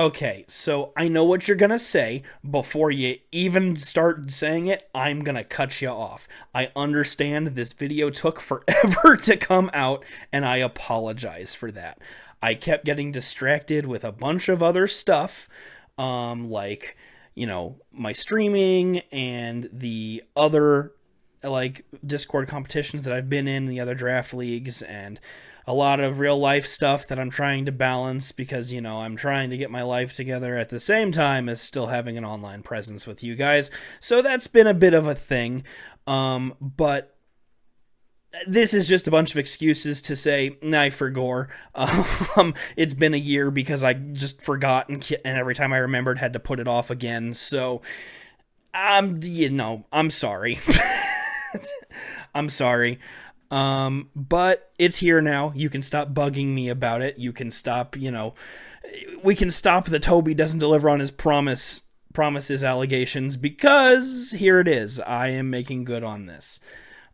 Okay, so I know what you're gonna say. Before you even start saying it, I'm gonna cut you off. I understand this video took forever to come out, and I apologize for that. I kept getting distracted with a bunch of other stuff, like, my streaming and the other, like, Discord competitions that I've been in, the other draft leagues, and a lot of real life stuff that I'm trying to balance because, I'm trying to get my life together at the same time as still having an online presence with you guys. So that's been a bit of a thing. But this is just a bunch of excuses to say, nah, I forgot. It's been a year because I just forgot, and every time I remembered had to put it off again. So, I'm sorry. I'm sorry. But it's here now. You can stop bugging me about it. You can stop, we can stop the Toby doesn't deliver on his promises allegations, because here it is. I am making good on this.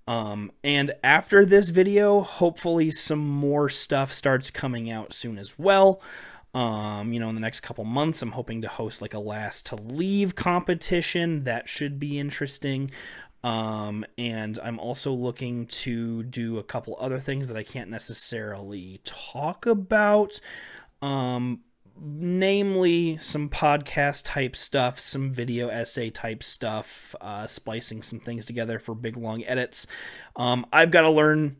And after this video, hopefully some more stuff starts coming out soon as well. In the next couple months, I'm hoping to host like a last to leave competition. That should be interesting. And I'm also looking to do a couple other things that I can't necessarily talk about. Namely some podcast type stuff, some video essay type stuff, splicing some things together for big long edits. I've got to learn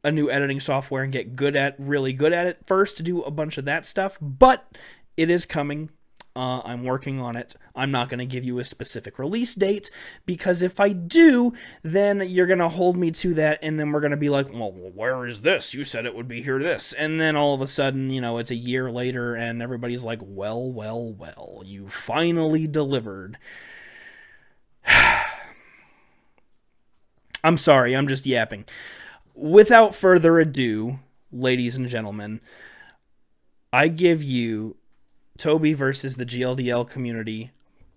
a new editing software and get really good at it first to do a bunch of that stuff, but it is coming. I'm working on it. I'm not going to give you a specific release date, because if I do, then you're going to hold me to that, and then we're going to be like, well, where is this? You said it would be here this. And then all of a sudden, it's a year later, and everybody's like, well, you finally delivered. I'm sorry, I'm just yapping. Without further ado, ladies and gentlemen, I give you Toby versus the GLDL community,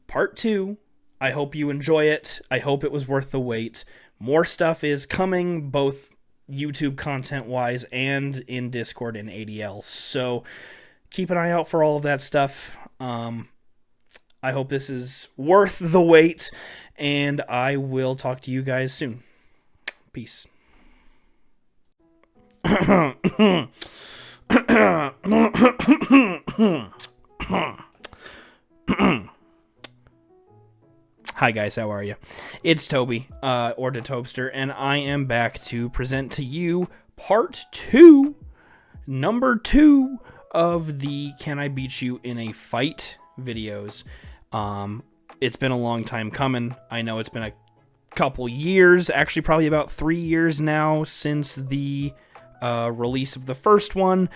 part 2. I hope you enjoy it. I hope it was worth the wait. More stuff is coming, both YouTube content-wise and in Discord and ADL. So keep an eye out for all of that stuff. I hope this is worth the wait, and I will talk to you guys soon. Peace. Hi guys, how are you? It's Toby, or the Tobster, and I am back to present to you part 2, number 2 of the Can I Beat You in a Fight videos. It's been a long time coming. I know it's been a couple years, actually probably about 3 years now since the release of the first one.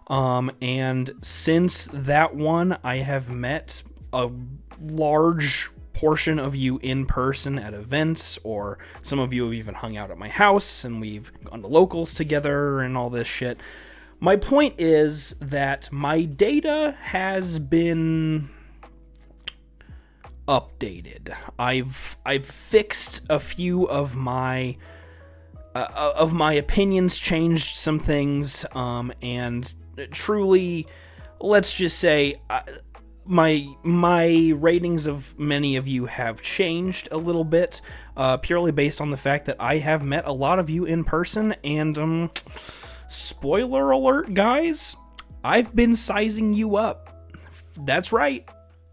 And since that one, I have met a large portion of you in person at events, or some of you have even hung out at my house, and we've gone to locals together and all this shit. My point is that my data has been updated. I've fixed a few of my opinions, changed some things, and truly, let's just say, my ratings of many of you have changed a little bit, purely based on the fact that I have met a lot of you in person, and spoiler alert, guys, I've been sizing you up. That's right.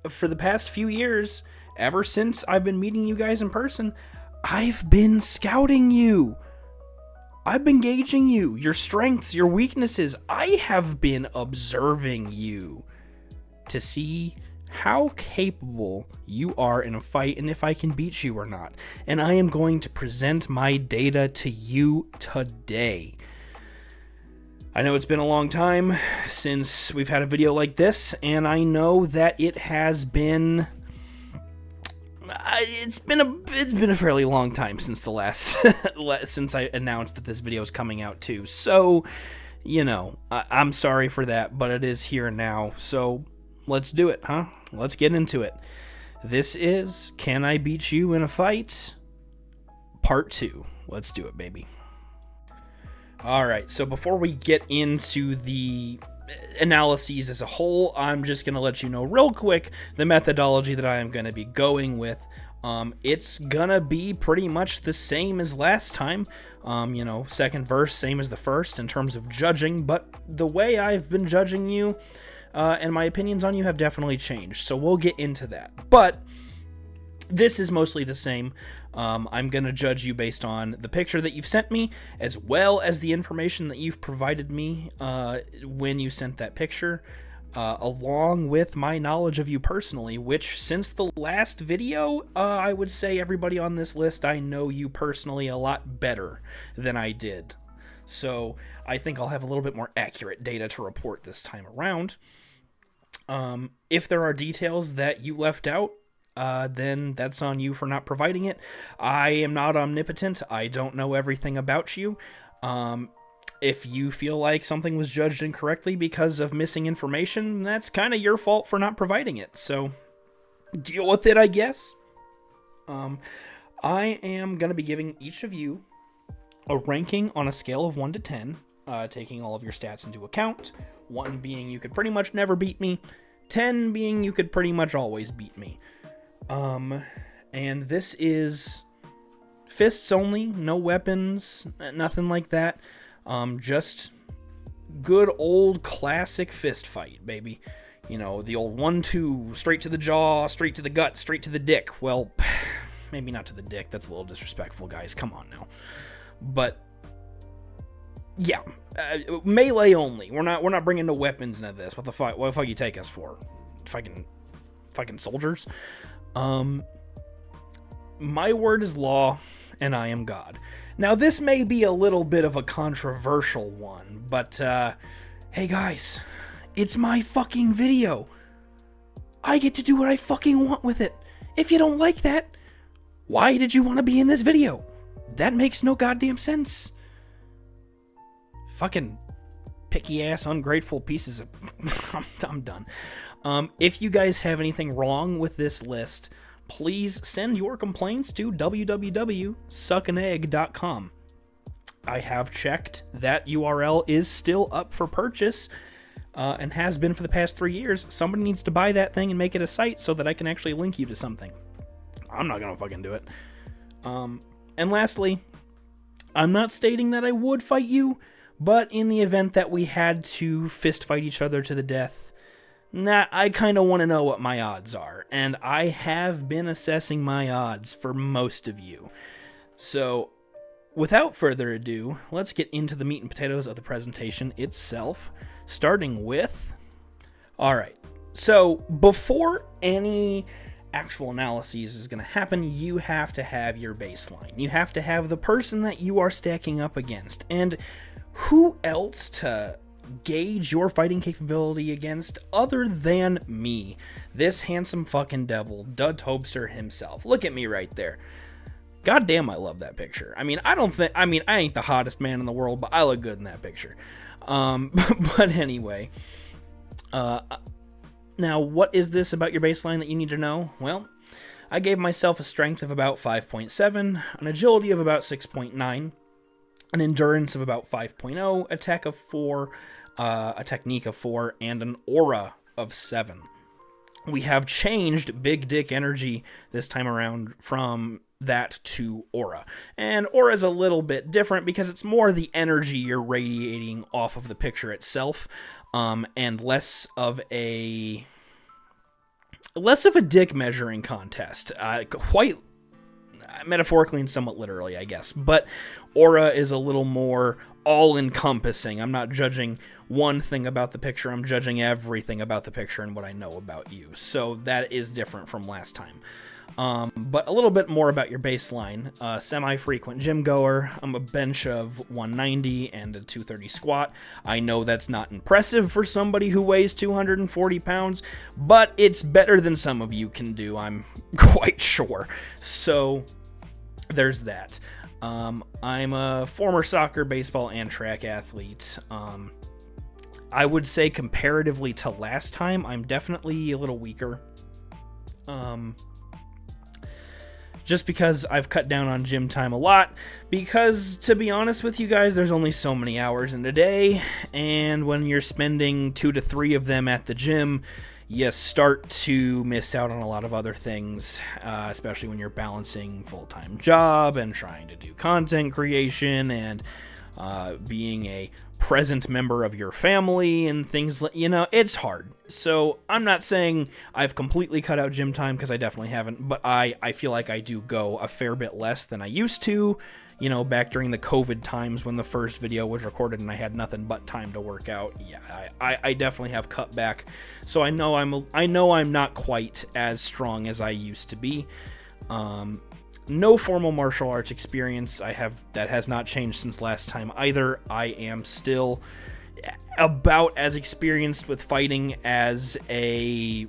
For the past few years, ever since I've been meeting you guys in person, I've been scouting you. I've been gauging you, your strengths, your weaknesses. I have been observing you to see how capable you are in a fight and if I can beat you or not. And I am going to present my data to you today. I know it's been a long time since we've had a video like this, and I know that it has been... It's been a fairly long time since the last since I announced that this video is coming out too. So, I'm sorry for that, but it is here now. So let's do it, huh? Let's get into it. This is Can I Beat You in a Fight? Part 2. Let's do it, baby. Alright, so before we get into the analyses as a whole, I'm just going to let you know real quick the methodology that I am going to be going with. It's gonna be pretty much the same as last time. Second verse, same as the first in terms of judging, but the way I've been judging you and my opinions on you have definitely changed, so we'll get into that. But this is mostly the same. I'm gonna judge you based on the picture that you've sent me, as well as the information that you've provided me when you sent that picture. Along with my knowledge of you personally, which since the last video, I would say everybody on this list, I know you personally a lot better than I did. So I think I'll have a little bit more accurate data to report this time around. If there are details that you left out, then that's on you for not providing it. I am not omnipotent. I don't know everything about you. If you feel like something was judged incorrectly because of missing information, that's kind of your fault for not providing it. So deal with it, I guess. I am going to be giving each of you a ranking on a scale of 1 to 10, taking all of your stats into account. 1 being you could pretty much never beat me. 10 being you could pretty much always beat me. And this is fists only, no weapons, nothing like that. Just good old classic fist fight, baby. The old 1-2, straight to the jaw, straight to the gut, straight to the dick. Well, maybe not to the dick. That's a little disrespectful, guys. Come on now. But yeah, melee only. We're not bringing no weapons into this. What the fuck you take us for? Fucking soldiers. My word is law, and I am God. Now, this may be a little bit of a controversial one, but, hey guys, it's my fucking video. I get to do what I fucking want with it. If you don't like that, why did you want to be in this video? That makes no goddamn sense. Fucking picky-ass, ungrateful pieces of... I'm done. If you guys have anything wrong with this list, please send your complaints to www.suckanegg.com. I have checked. That URL is still up for purchase and has been for the past 3 years. Somebody needs to buy that thing and make it a site so that I can actually link you to something. I'm not going to fucking do it. And lastly, I'm not stating that I would fight you, but in the event that we had to fist fight each other to the death, I kind of want to know what my odds are, and I have been assessing my odds for most of you. So, without further ado, let's get into the meat and potatoes of the presentation itself, starting with... Alright, so before any actual analyses is going to happen, you have to have your baseline. You have to have the person that you are stacking up against, and who else to gauge your fighting capability against other than me, this handsome fucking devil, Dud Tobster himself. Look at me right there. God damn, I love that picture. I ain't the hottest man in the world, but I look good in that picture. But anyway, now what is this about your baseline that you need to know? Well, I gave myself a strength of about 5.7, an agility of about 6.9, an endurance of about 5.0, a tech of 4, a technique of 4, and an aura of 7. We have changed Big Dick Energy this time around from that to aura. And aura is a little bit different because it's more the energy you're radiating off of the picture itself, and less of a dick measuring contest. Quite metaphorically and somewhat literally, I guess. But aura is a little more all-encompassing. I'm not judging one thing about the picture. I'm judging everything about the picture and what I know about you. So that is different from last time. But a little bit more about your baseline. Semi-frequent gym goer. I'm a bench of 190 and a 230 squat. I know that's not impressive for somebody who weighs 240 pounds, but it's better than some of you can do, I'm quite sure. So there's that. I'm a former soccer, baseball, and track athlete. I would say comparatively to last time, I'm definitely a little weaker. just because I've cut down on gym time a lot, because to be honest with you guys, there's only so many hours in a day, and when you're spending 2 to 3 of them at the gym, you start to miss out on a lot of other things, especially when you're balancing full-time job and trying to do content creation and being a present member of your family and things like, it's hard. So I'm not saying I've completely cut out gym time, because I definitely haven't, but I feel like I do go a fair bit less than I used to, back during the COVID times when the first video was recorded and I had nothing but time to work out. Yeah, I definitely have cut back. So I know I'm not quite as strong as I used to be. No formal martial arts experience I have. That has not changed since last time either. I am still about as experienced with fighting as a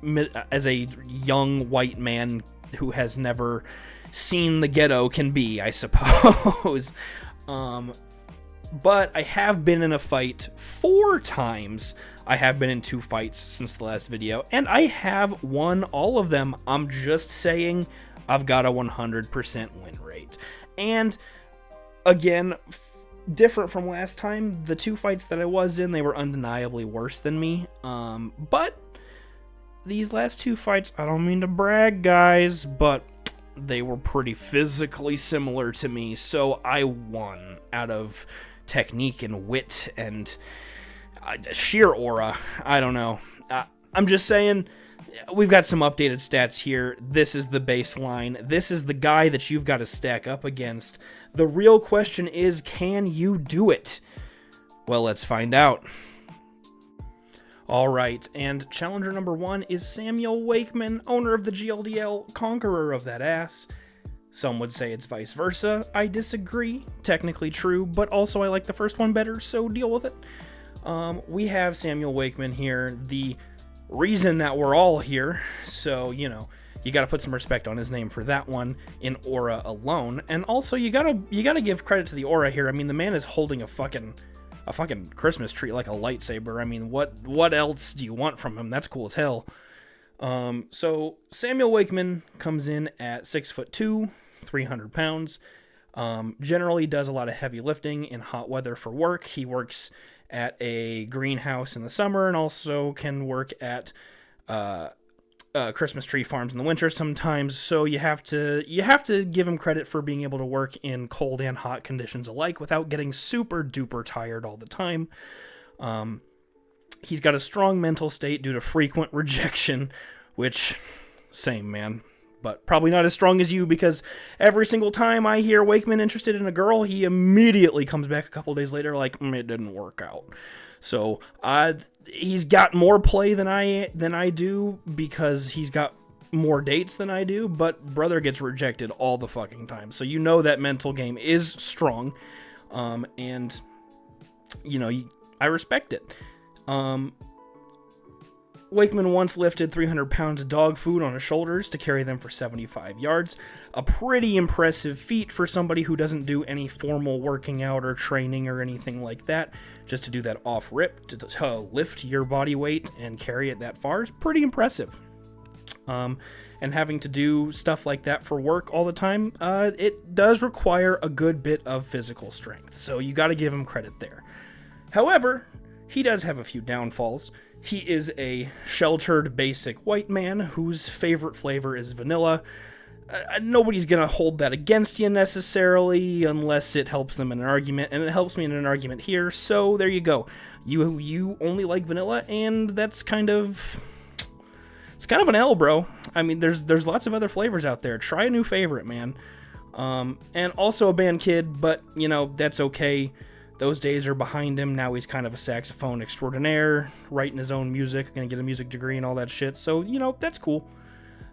young white man who has never seen the ghetto can be, I suppose. But I have been in a fight 4 times. I have been in 2 fights since the last video, and I have won all of them. I'm just saying I've got a 100% win rate. And again, different from last time, the 2 fights that I was in, they were undeniably worse than me. But these last 2 fights, I don't mean to brag, guys, but they were pretty physically similar to me, so I won out of technique and wit and sheer aura. I don't know. I'm just saying, we've got some updated stats here. This is the baseline. This is the guy that you've got to stack up against. The real question is, can you do it? Well, let's find out. Alright, and challenger number 1 is Samuel Wakeman, owner of the GLDL, conqueror of that ass. Some would say it's vice versa. I disagree. Technically true, but also I like the first one better, so deal with it. We have Samuel Wakeman here, the reason that we're all here, so, you gotta put some respect on his name for that one in aura alone, and also you gotta give credit to the aura here. I mean, the man is holding a fucking Christmas tree like a lightsaber. I mean, what else do you want from him? That's cool as hell. So Samuel Wakeman comes in at 6'2", 300 pounds. Generally does a lot of heavy lifting in hot weather for work. He works at a greenhouse in the summer and also can work at Christmas tree farms in the winter sometimes. So you have to give him credit for being able to work in cold and hot conditions alike without getting super duper tired all the time. He's got a strong mental state due to frequent rejection, which, same, man. But probably not as strong as you, because every single time I hear Wakeman interested in a girl, he immediately comes back a couple days later like, it didn't work out. So he's got more play than I do, because he's got more dates than I do, but brother gets rejected all the fucking time. So that mental game is strong, and I respect it. Wakeman once lifted 300 pounds of dog food on his shoulders to carry them for 75 yards. A pretty impressive feat for somebody who doesn't do any formal working out or training or anything like that. Just to do that off rip, to lift your body weight and carry it that far is pretty impressive. And having to do stuff like that for work all the time, it does require a good bit of physical strength. So you got to give him credit there. However, he does have a few downfalls. He is a sheltered, basic white man whose favorite flavor is vanilla. Nobody's going to hold that against you necessarily unless it helps them in an argument, and it helps me in an argument here, so there you go. You only like vanilla, and that's it's kind of an L, bro. I mean, there's lots of other flavors out there. Try a new favorite, man. And also a band kid, but, that's okay. Those days are behind him. Now he's kind of a saxophone extraordinaire, writing his own music, gonna get a music degree and all that shit. So, that's cool.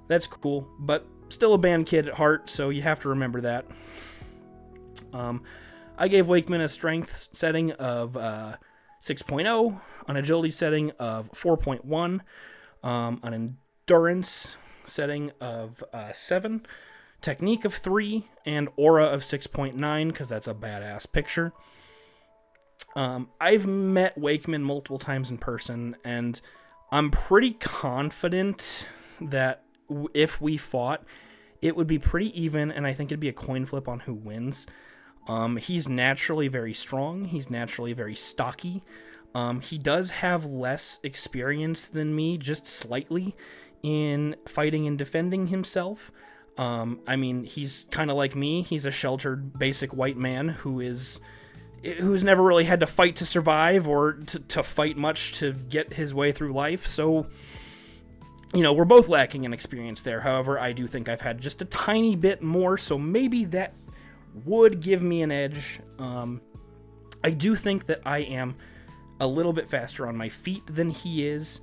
That's cool. But still a band kid at heart, so you have to remember that. I gave Wakeman a strength setting of 6.0, an agility setting of 4.1, an endurance setting of 7, technique of 3, and aura of 6.9, because that's a badass picture. I've met Wakeman multiple times in person, and I'm pretty confident that if we fought, it would be pretty even, and I think it'd be a coin flip on who wins. He's naturally very strong. He's naturally very stocky. He does have less experience than me, just slightly, in fighting and defending himself. I mean, he's kind of like me. He's a sheltered, basic white man who's never really had to fight to survive or to fight much to get his way through life. So, we're both lacking in experience there. However, I do think I've had just a tiny bit more, so maybe that would give me an edge. I do think that I am a little bit faster on my feet than he is,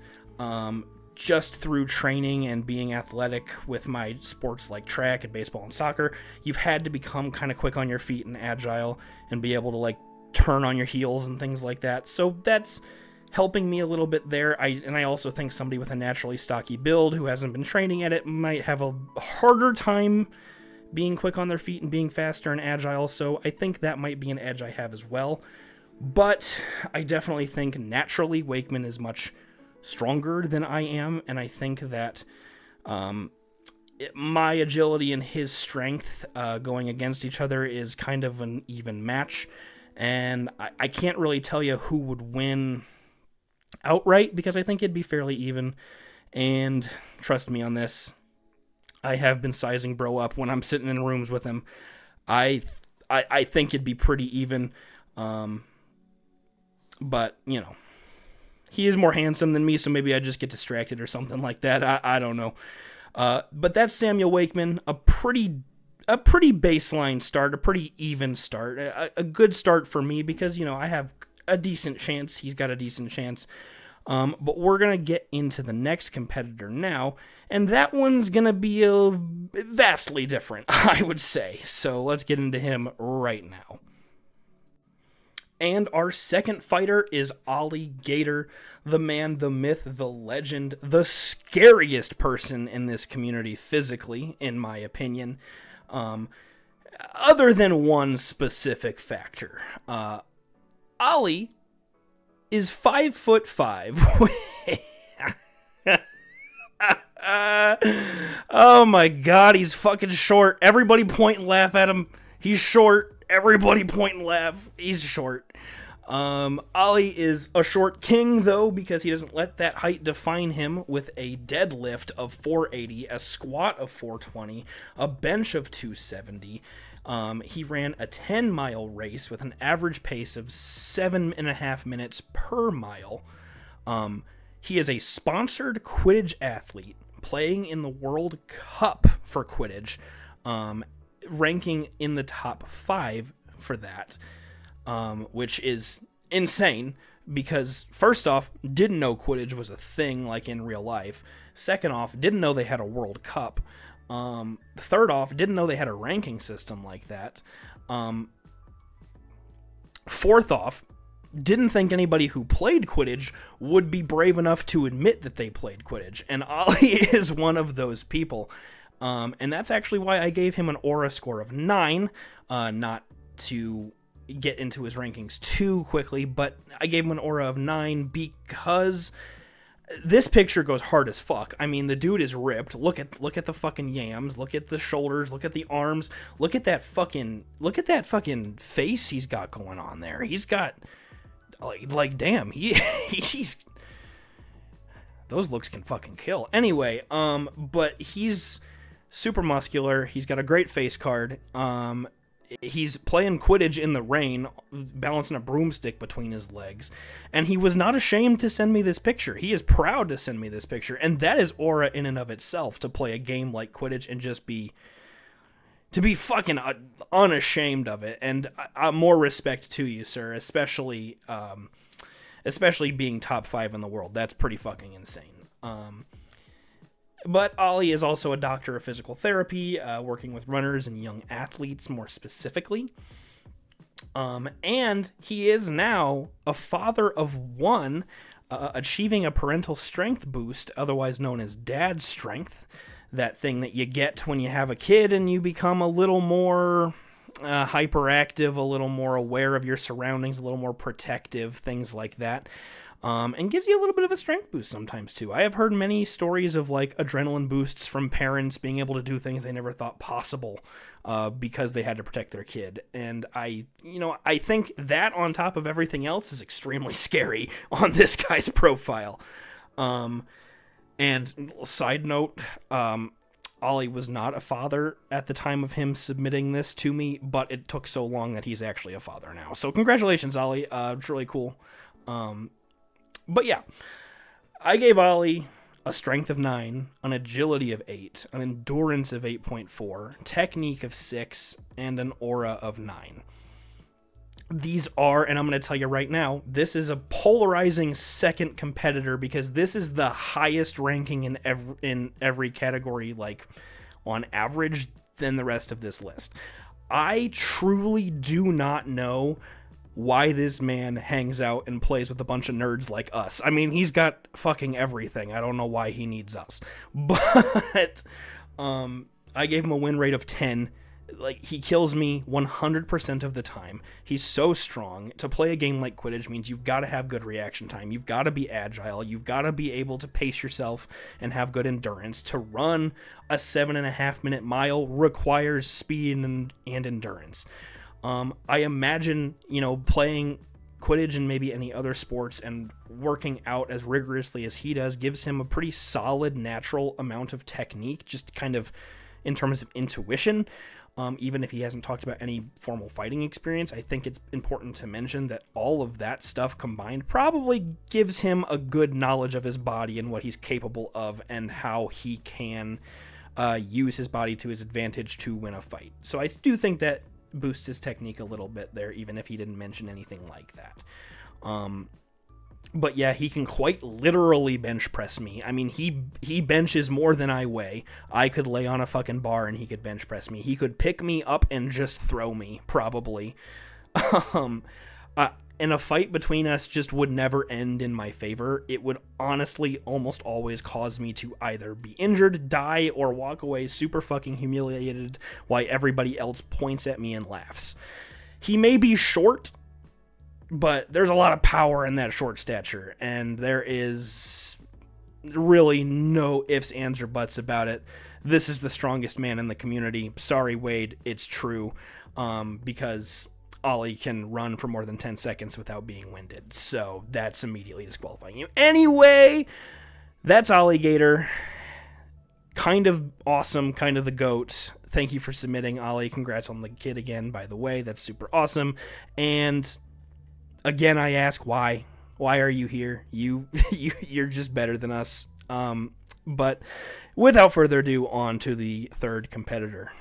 just through training and being athletic with my sports like track and baseball and soccer. You've had to become kind of quick on your feet and agile and be able to like turn on your heels and things like that. So that's helping me a little bit there. I also think somebody with a naturally stocky build who hasn't been training at it might have a harder time being quick on their feet and being faster and agile, so I think that might be an edge I have as well. But I definitely think naturally Wakeman is much stronger than I am, and I think that my agility and his strength going against each other is kind of an even match, and I can't really tell you who would win outright, because I think it'd be fairly even, and trust me on this, I have been sizing bro up when I'm sitting in rooms with him. I think it'd be pretty even. But, he is more handsome than me, so maybe I just get distracted or something like that. I don't know. But that's Samuel Wakeman. A pretty baseline start, a pretty even start. A good start for me because, I have a decent chance. He's got a decent chance. But we're going to get into the next competitor now, and that one's going to be vastly different, I would say. So let's get into him right now. And our second fighter is Ollie Gator, the man, the myth, the legend, the scariest person in this community physically, in my opinion, other than one specific factor. Ollie is 5'5". Oh my god, he's fucking short. Everybody point and laugh at him. He's short. Everybody point and laugh. He's short. Ollie is a short king, though, because he doesn't let that height define him, with a deadlift of 480, a squat of 420, a bench of 270. He ran a 10-mile race with an average pace of 7.5 minutes per mile. He is a sponsored Quidditch athlete playing in the World Cup for Quidditch, ranking in the top 5 for that, which is insane because, first off, didn't know Quidditch was a thing like in real life. Second off, didn't know they had a World Cup. Third off, didn't know they had a ranking system like that. Fourth off, didn't think anybody who played Quidditch would be brave enough to admit that they played Quidditch, and Ollie is one of those people. And that's actually why I gave him an aura score of 9, not to get into his rankings too quickly, but I gave him an aura of 9 because this picture goes hard as fuck. I mean, the dude is ripped. Look at the fucking yams. Look at the shoulders. Look at the arms. Look at that fucking face he's got going on there. He's got like damn, he's those looks can fucking kill. Anyway, but he's super muscular. He's got a great face card. He's playing Quidditch in the rain, balancing a broomstick between his legs, and he was not ashamed to send me this picture. He is proud to send me this picture, and that is aura in and of itself, to play a game like Quidditch and just be fucking unashamed of it. And more respect to you, sir, especially being top 5 in the world. That's pretty fucking insane. But Ollie is also a doctor of physical therapy, working with runners and young athletes more specifically. And he is now a father of 1, achieving a parental strength boost, otherwise known as dad strength. That thing that you get when you have a kid and you become a little more hyperactive, a little more aware of your surroundings, a little more protective, things like that. And gives you a little bit of a strength boost sometimes too. I have heard many stories of like adrenaline boosts from parents being able to do things they never thought possible because they had to protect their kid. And I think that on top of everything else is extremely scary on this guy's profile. And side note, Ollie was not a father at the time of him submitting this to me, but it took so long that he's actually a father now. So congratulations, Ollie. It's really cool. But yeah, I gave Ollie a strength of 9, an agility of 8, an endurance of 8.4, technique of 6, and an aura of 9. These are, and I'm going to tell you right now, this is a polarizing second competitor because this is the highest ranking in every category, like on average, than the rest of this list. I truly do not know why this man hangs out and plays with a bunch of nerds like us. I mean, he's got fucking everything. I don't know why he needs us. But I gave him a win rate of 10. Like, he kills me 100% of the time. He's so strong. To play a game like Quidditch means you've got to have good reaction time. You've got to be agile. You've got to be able to pace yourself and have good endurance. To run a 7.5-minute mile requires speed and endurance. I imagine, playing Quidditch and maybe any other sports and working out as rigorously as he does gives him a pretty solid natural amount of technique, just kind of in terms of intuition. Even if he hasn't talked about any formal fighting experience, I think it's important to mention that all of that stuff combined probably gives him a good knowledge of his body and what he's capable of and how he can use his body to his advantage to win a fight. So I do think that boosts his technique a little bit there, even if he didn't mention anything like that. But yeah, he can quite literally bench press me. I mean, he benches more than I weigh. I could lay on a fucking bar and he could bench press me. He could pick me up and just throw me, probably. And a fight between us just would never end in my favor. It would honestly almost always cause me to either be injured, die, or walk away super fucking humiliated while everybody else points at me and laughs. He may be short, but there's a lot of power in that short stature, and there is really no ifs, ands, or buts about it. This is the strongest man in the community. Sorry, Wade, it's true, because Ollie can run for more than 10 seconds without being winded, so that's immediately disqualifying you. Anyway, that's Alligator. Kind of awesome, kind of the GOAT. Thank you for submitting, Ollie. Congrats on the kid again, by the way. That's super awesome. And again, I ask why. Why are you here? You're just better than us. But without further ado, on to the third competitor.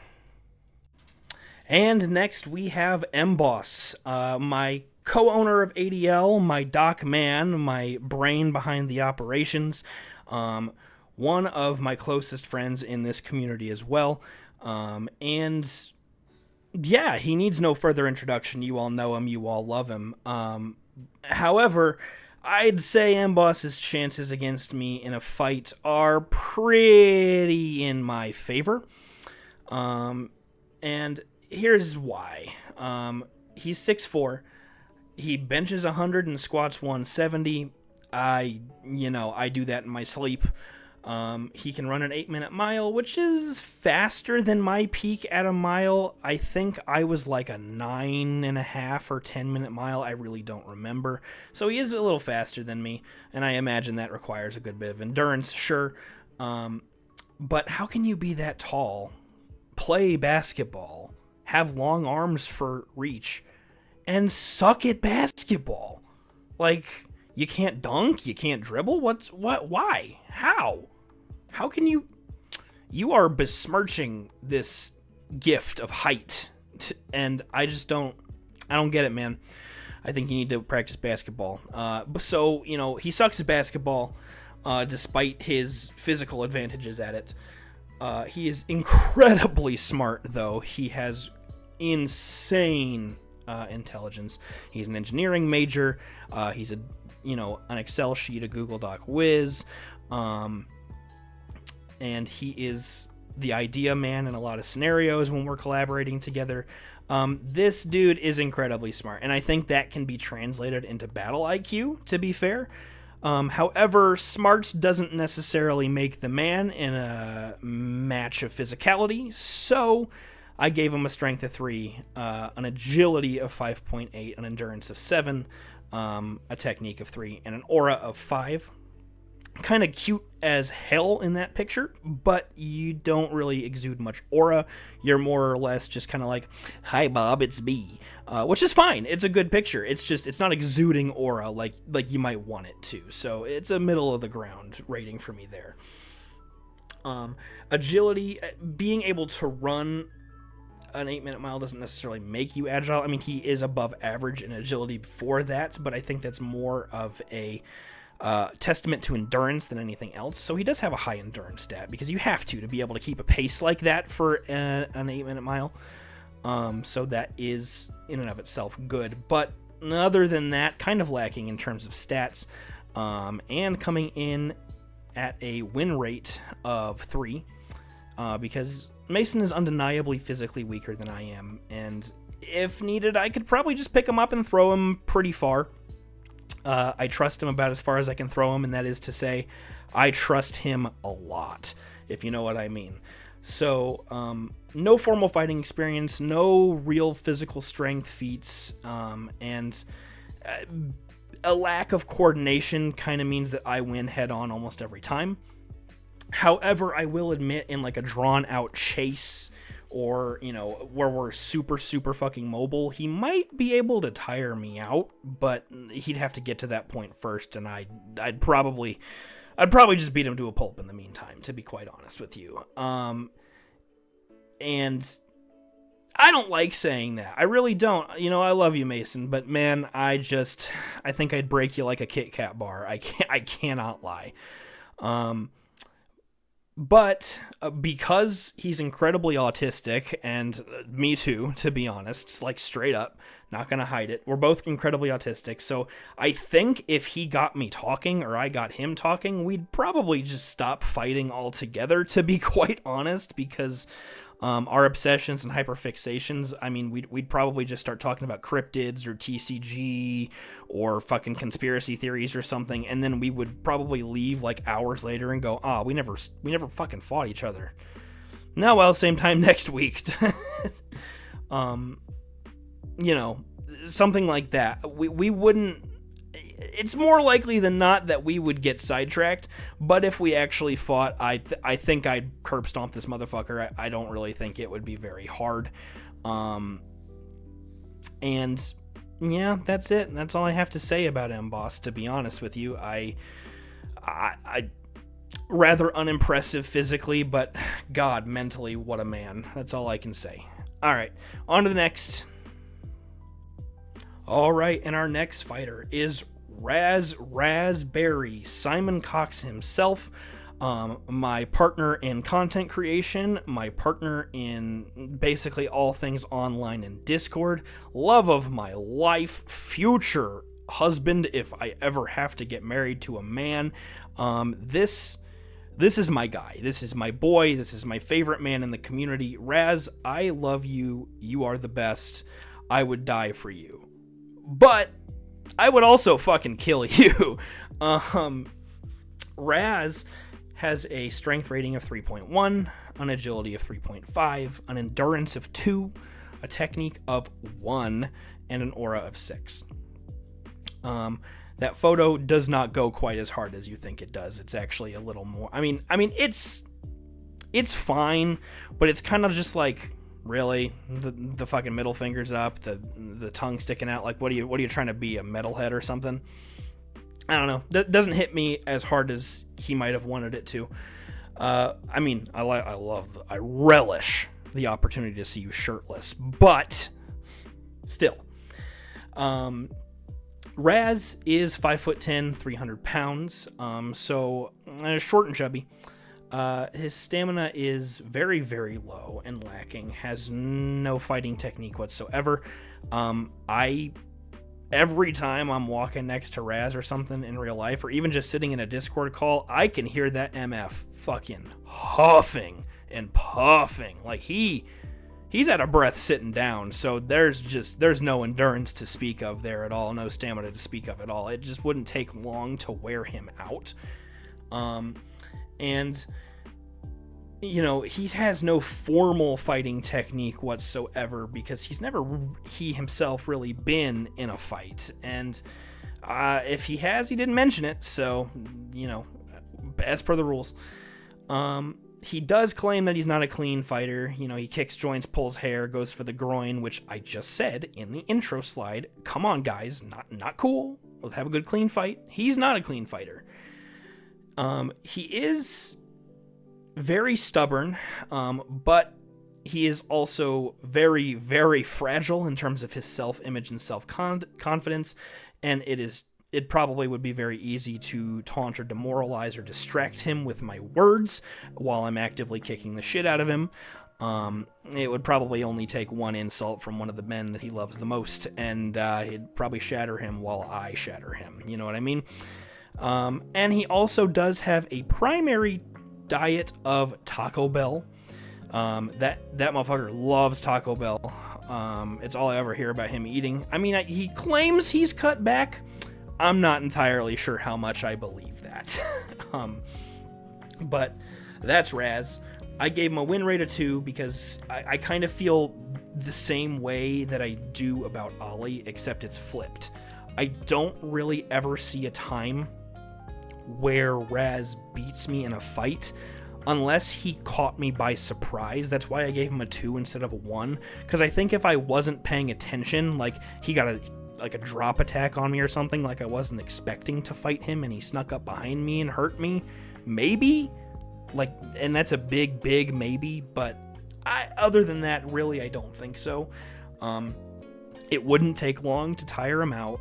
And next we have M-Boss, my co-owner of ADL, my doc man, my brain behind the operations, one of my closest friends in this community as well. And yeah, he needs no further introduction. You all know him, you all love him. However, I'd say M-Boss's chances against me in a fight are pretty in my favor. And here's why. He's 6'4". He benches 100 and squats 170. I do that in my sleep. He can run an 8-minute mile, which is faster than my peak at a mile. I think I was like a 9.5 or 10-minute mile. I really don't remember. So he is a little faster than me, and I imagine that requires a good bit of endurance, sure. But how can you be that tall, play basketball, have long arms for reach, and suck at basketball? Like, you can't dunk, you can't dribble? Why? How can you are besmirching this gift of height, and I don't get it, man. I think you need to practice basketball. So, he sucks at basketball, despite his physical advantages at it. He is incredibly smart, though. He has insane intelligence. He's an engineering major. He's an Excel sheet, a Google Doc whiz. And he is the idea man in a lot of scenarios when we're collaborating together. This dude is incredibly smart, and I think that can be translated into battle IQ, to be fair. However, smarts doesn't necessarily make the man in a match of physicality, so I gave him a strength of 3, an agility of 5.8, an endurance of 7, a technique of 3, and an aura of 5. Kind of cute as hell in that picture, but you don't really exude much aura. You're more or less just kind of like, "Hi Bob, it's me," which is fine. It's a good picture. It's not exuding aura like you might want it to. So it's a middle of the ground rating for me there. Agility, being able to run an 8-minute mile doesn't necessarily make you agile. I mean, he is above average in agility for that, but I think that's more of a testament to endurance than anything else. So he does have a high endurance stat, because you have to be able to keep a pace like that for an 8-minute mile. So that is in and of itself good, but other than that, kind of lacking in terms of stats, and coming in at a win rate of 3, because Mason is undeniably physically weaker than I am, and if needed, I could probably just pick him up and throw him pretty far. I trust him about as far as I can throw him, and that is to say, I trust him a lot, if you know what I mean. So, no formal fighting experience, no real physical strength feats, and a lack of coordination kind of means that I win head-on almost every time. However, I will admit, in like a drawn-out chase, or, you know, where we're super fucking mobile, he might be able to tire me out, but he'd have to get to that point first, and I'd probably just beat him to a pulp in the meantime, to be quite honest with you. And I don't like saying that. I really don't. You know, I love you, Mason, but man, I think I'd break you like a Kit Kat bar. I cannot lie. But because he's incredibly autistic, and me too, to be honest, like straight up, not gonna hide it, we're both incredibly autistic, so I think if he got me talking, or I got him talking, we'd probably just stop fighting altogether, to be quite honest, because our obsessions and hyperfixations, I mean, we'd probably just start talking about cryptids or TCG or fucking conspiracy theories or something, and then we would probably leave like hours later and go, we never fucking fought each other. No, well, same time next week. You know, something like that. We wouldn't. It's more likely than not that we would get sidetracked, but if we actually fought, I think I'd curb stomp this motherfucker. I don't really think it would be very hard. And yeah, that's it. That's all I have to say about him, boss, to be honest with you. I rather unimpressive physically, but God, mentally, what a man. That's all I can say. All right, on to the next. All right, and our next fighter is Raspberry, Simon Cox himself, my partner in content creation, my partner in basically all things online and Discord, love of my life, future husband if I ever have to get married to a man. This is my guy. This is my boy. This is my favorite man in the community. Raz, I love you. You are the best. I would die for you. But I would also fucking kill you. Raz has a strength rating of 3.1, an agility of 3.5, an endurance of 2, a technique of 1, and an aura of 6. That photo does not go quite as hard as you think it does. It's actually a little more. I mean, it's fine, but it's kind of just like, really, the fucking middle finger's up, the tongue sticking out. Like, what are you trying to be, a metalhead or something? I don't know. That doesn't hit me as hard as he might have wanted it to. I mean, I relish the opportunity to see you shirtless, but still. Raz is 5'10", 300 pounds, so short and chubby. His stamina is very, very low and lacking, has no fighting technique whatsoever. Every time I'm walking next to Raz or something in real life, or even just sitting in a Discord call, I can hear that MF fucking huffing and puffing. Like, he's out of breath sitting down, so there's no endurance to speak of there at all, no stamina to speak of at all. It just wouldn't take long to wear him out. And you know, he has no formal fighting technique whatsoever because he himself really been in a fight. And if he has, he didn't mention it. So, you know, as per the rules, he does claim that he's not a clean fighter. You know, he kicks joints, pulls hair, goes for the groin, which I just said in the intro slide. Come on, guys, not cool. Let's have a good clean fight. He's not a clean fighter. He is very stubborn, but he is also very, very fragile in terms of his self-image and self-confidence, and it probably would be very easy to taunt or demoralize or distract him with my words while I'm actively kicking the shit out of him. It would probably only take one insult from one of the men that he loves the most, and it'd probably shatter him while I shatter him. You know what I mean? And he also does have a primary diet of Taco Bell. That motherfucker loves Taco Bell. It's all I ever hear about him eating. I mean, he claims he's cut back. I'm not entirely sure how much I believe that. But that's Raz. I gave him a win rate of 2 because I kind of feel the same way that I do about Ollie, except it's flipped. I don't really ever see a time where Raz beats me in a fight unless he caught me by surprise. That's why I gave him a 2 instead of a 1, because I think if I wasn't paying attention, like he got a drop attack on me or something, like I wasn't expecting to fight him and he snuck up behind me and hurt me, maybe, like, and that's a big maybe, but other than that, really, I don't think so. It wouldn't take long to tire him out.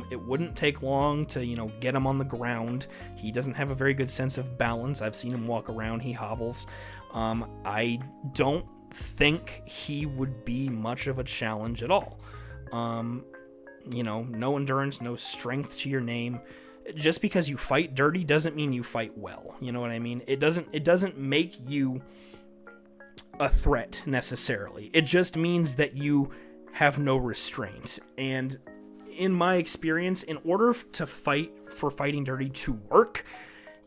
It wouldn't take long to, you know, get him on the ground. He doesn't have a very good sense of balance. I've seen him walk around. He hobbles. I don't think he would be much of a challenge at all. You know, no endurance, no strength to your name. Just because you fight dirty doesn't mean you fight well. You know what I mean? It doesn't make you a threat necessarily. It just means that you have no restraint. And in my experience, in order to fight for fighting dirty to work,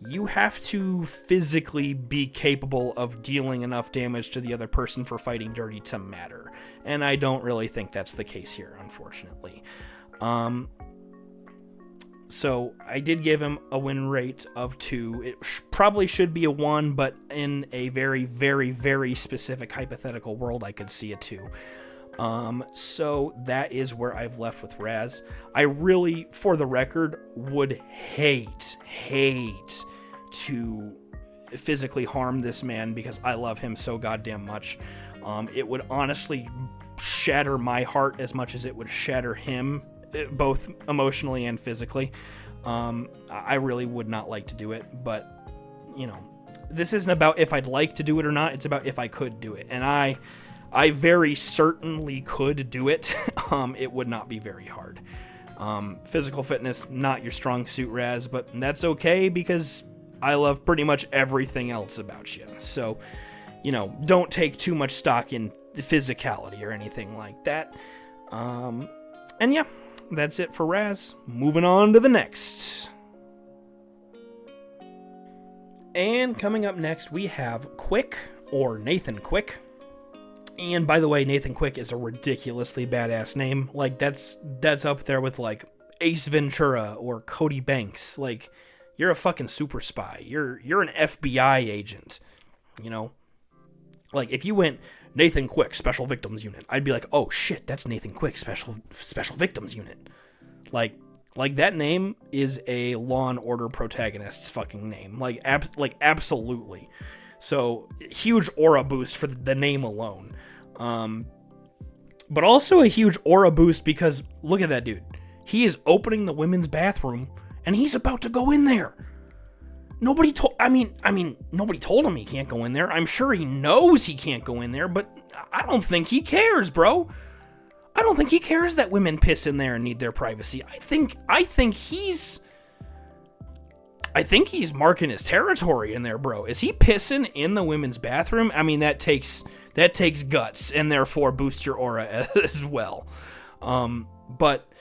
you have to physically be capable of dealing enough damage to the other person for fighting dirty to matter. And I don't really think that's the case here, unfortunately. So I did give him a win rate of 2. It probably should be a 1, but in a very, very, very specific hypothetical world, I could see a 2. So that is where I've left with Raz. I really, for the record, would hate to physically harm this man because I love him so goddamn much. It would honestly shatter my heart as much as it would shatter him, both emotionally and physically. I really would not like to do it, but, you know, this isn't about if I'd like to do it or not, it's about if I could do it, and I very certainly could do it. It would not be very hard. Physical fitness, not your strong suit, Raz, but that's okay because I love pretty much everything else about you. So, you know, don't take too much stock in the physicality or anything like that. And yeah, that's it for Raz. Moving on to the next. And coming up next, we have Quick, or Nathan Quick. And by the way, Nathan Quick is a ridiculously badass name. Like, that's up there with, like, Ace Ventura or Cody Banks. Like, you're a fucking super spy. You're an FBI agent, you know? Like, if you went Nathan Quick, Special Victims Unit, I'd be like, oh shit, that's Nathan Quick, Special Victims Unit. Like that name is a Law and Order protagonist's fucking name. Like absolutely. So, huge aura boost for the name alone. But also a huge aura boost because, look at that dude. He is opening the women's bathroom, and he's about to go in there. Nobody told him he can't go in there. I'm sure he knows he can't go in there, but I don't think he cares, bro. I don't think he cares that women piss in there and need their privacy. I think he's I think he's marking his territory in there, bro. Is he pissing in the women's bathroom? I mean, that takes guts, and therefore boosts your aura as well. But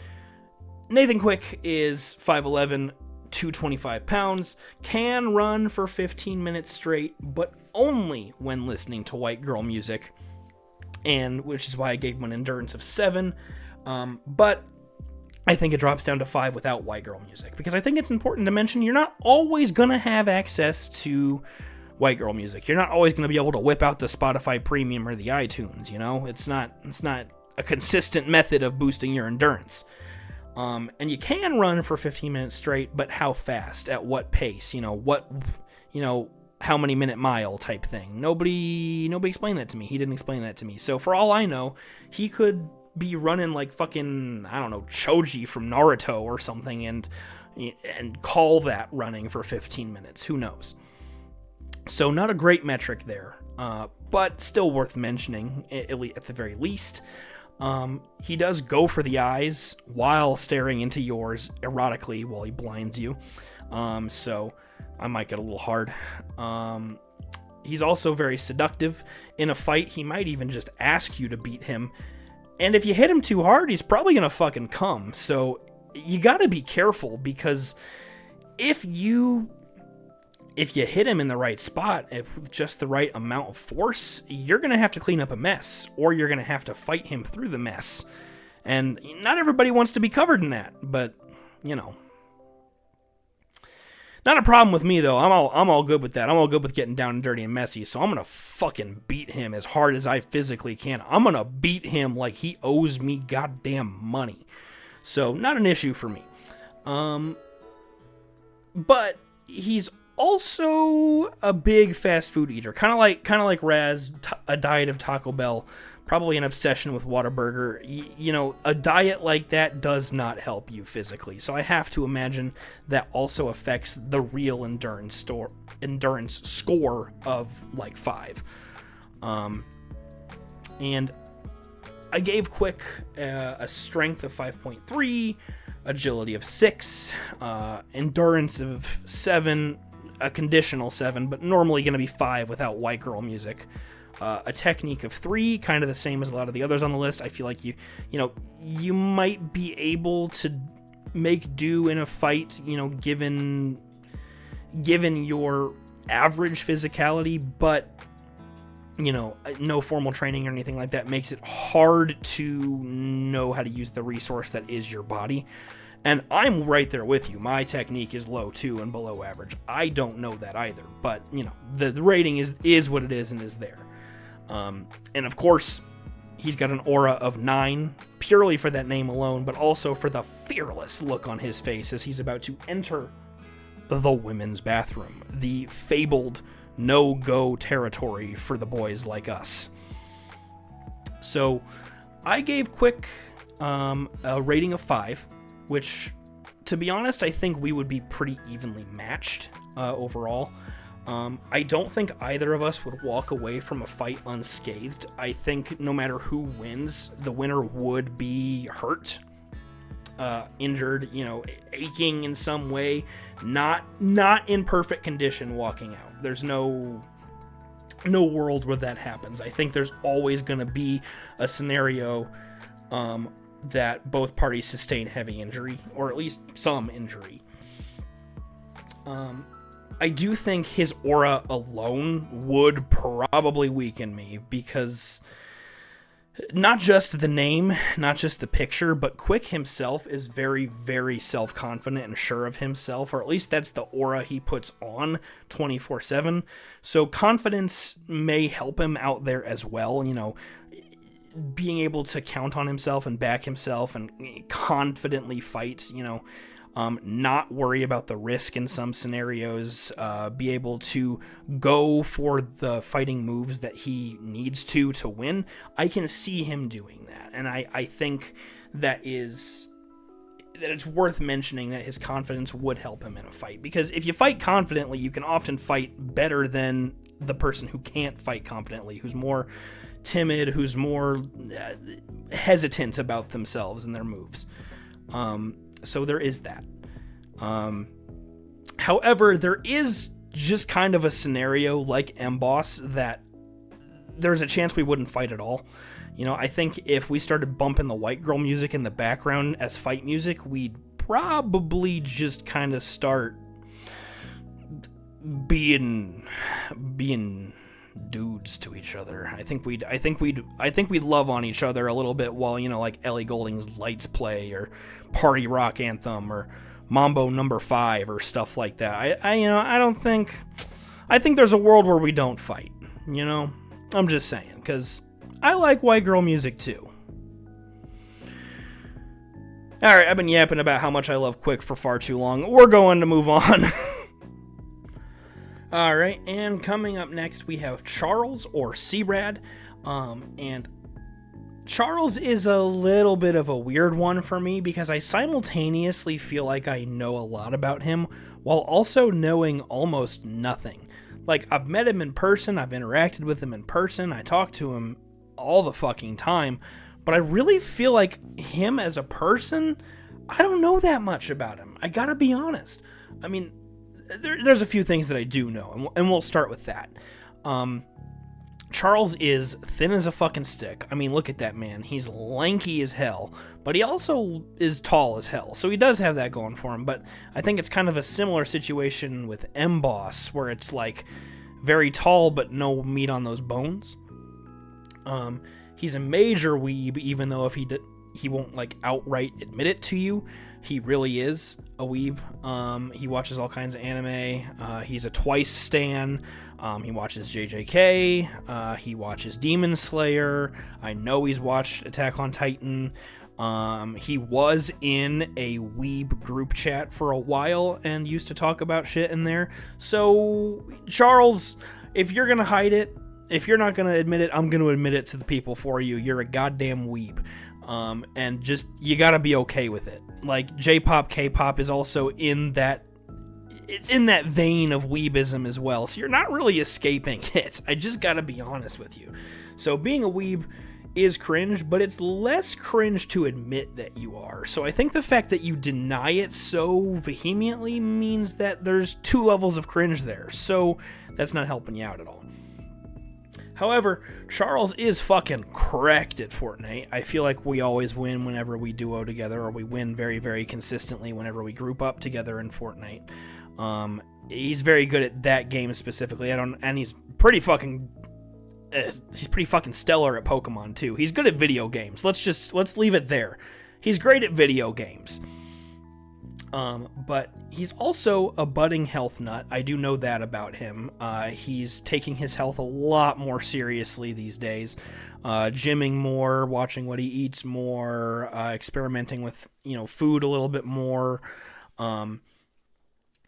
Nathan Quick is 5'11", 225 pounds, can run for 15 minutes straight, but only when listening to white girl music, and which is why I gave him an endurance of 7. But I think it drops down to 5 without white girl music, because I think it's important to mention you're not always going to have access to white girl music. You're not always going to be able to whip out the Spotify Premium or the iTunes, you know? It's not a consistent method of boosting your endurance. And you can run for 15 minutes straight, but how fast? At what pace? How many minute mile type thing. Nobody explained that to me. He didn't explain that to me. So for all I know, he could be running like fucking, I don't know, Choji from Naruto or something and call that running for 15 minutes. Who knows? So not a great metric there, but still worth mentioning at the very least. He does go for the eyes while staring into yours erotically while he blinds you. So I might get a little hard. He's also very seductive. In a fight, he might even just ask you to beat him. And if you hit him too hard, he's probably gonna fucking come. So you gotta be careful, because if you hit him in the right spot, with just the right amount of force, you're gonna have to clean up a mess, or you're gonna have to fight him through the mess. And not everybody wants to be covered in that, but not a problem with me though. I'm all good with that. I'm all good with getting down and dirty and messy. So I'm gonna fucking beat him as hard as I physically can. I'm gonna beat him like he owes me goddamn money. So not an issue for me. But he's also a big fast food eater, kind of like Raz, a diet of Taco Bell, probably an obsession with Whataburger. A diet like that does not help you physically, so I have to imagine that also affects the real endurance score of like 5. And I gave Quick a strength of 5.3, agility of 6, endurance of 7, a conditional 7, but normally going to be 5 without white girl music. A technique of 3, kind of the same as a lot of the others on the list. I feel like you might be able to make do in a fight, given your average physicality, but no formal training or anything like that makes it hard to know how to use the resource that is your body. And I'm right there with you. My technique is low too and below average. I don't know that either, but the rating is what it is and is there. And of course, he's got an aura of 9, purely for that name alone, but also for the fearless look on his face as he's about to enter the women's bathroom, the fabled no-go territory for the boys like us. So I gave Quick a rating of 5, which, to be honest, I think we would be pretty evenly matched overall. I don't think either of us would walk away from a fight unscathed. I think no matter who wins, the winner would be hurt, injured, aching in some way, not in perfect condition walking out. There's no world where that happens. I think there's always going to be a scenario that both parties sustain heavy injury, or at least some injury. I do think his aura alone would probably weaken me, because not just the name, not just the picture, but Quick himself is very, very self-confident and sure of himself, or at least that's the aura he puts on 24/7. So confidence may help him out there as well, being able to count on himself and back himself and confidently fight, not worry about the risk in some scenarios, be able to go for the fighting moves that he needs to win. I can see him doing that, and I think that it's worth mentioning that his confidence would help him in a fight, because if you fight confidently, you can often fight better than the person who can't fight confidently, who's more timid, who's more hesitant about themselves and their moves. So there is that. However, there is just kind of a scenario like M-Boss that there's a chance we wouldn't fight at all. You know, I think if we started bumping the white girl music in the background as fight music, we'd probably just kind of start being dudes to each other. I think we'd love on each other a little bit while, you know, like Ellie Goulding's Lights play or Party Rock Anthem or Mambo Number 5 or stuff like that. I think there's a world where we don't fight, you know? I'm just saying, because I like white girl music too. Alright, I've been yapping about how much I love Quick for far too long. We're going to move on. Alright, and coming up next we have Charles, or C-Rad. And Charles is a little bit of a weird one for me because I simultaneously feel like I know a lot about him while also knowing almost nothing. Like, I've met him in person, I've interacted with him in person, I talk to him all the fucking time, but I really feel like him as a person, I don't know that much about him. I gotta be honest. I mean, there's a few things that I do know, and we'll start with that. Charles is thin as a fucking stick. I mean, look at that man. He's lanky as hell, but he also is tall as hell. So he does have that going for him, but I think it's kind of a similar situation with M-Boss, where it's like very tall, but no meat on those bones. He's a major weeb, even though if he won't like outright admit it to you, he really is a weeb. He watches all kinds of anime. He's a Twice stan. He watches JJK. He watches Demon Slayer. I know he's watched Attack on Titan. He was in a weeb group chat for a while and used to talk about shit in there. So, Charles, if you're gonna hide it, if you're not gonna admit it, I'm gonna admit it to the people for you. You're a goddamn weeb. And just, you gotta be okay with it. Like, J-pop, K-pop is also in that, it's in that vein of weebism as well, so you're not really escaping it. I just gotta be honest with you. So being a weeb is cringe, but it's less cringe to admit that you are. So I think the fact that you deny it so vehemently means that there's two levels of cringe there, so that's not helping you out at all. However, Charles is fucking correct at Fortnite. I feel like we always win whenever we duo together, or we win very, very consistently whenever we group up together in Fortnite. He's very good at that game specifically. And he's pretty fucking stellar at Pokemon too. He's good at video games. Let's leave it there. He's great at video games. But he's also a budding health nut. I do know that about him. He's taking his health a lot more seriously these days. Gymming more, watching what he eats more, experimenting with, food a little bit more.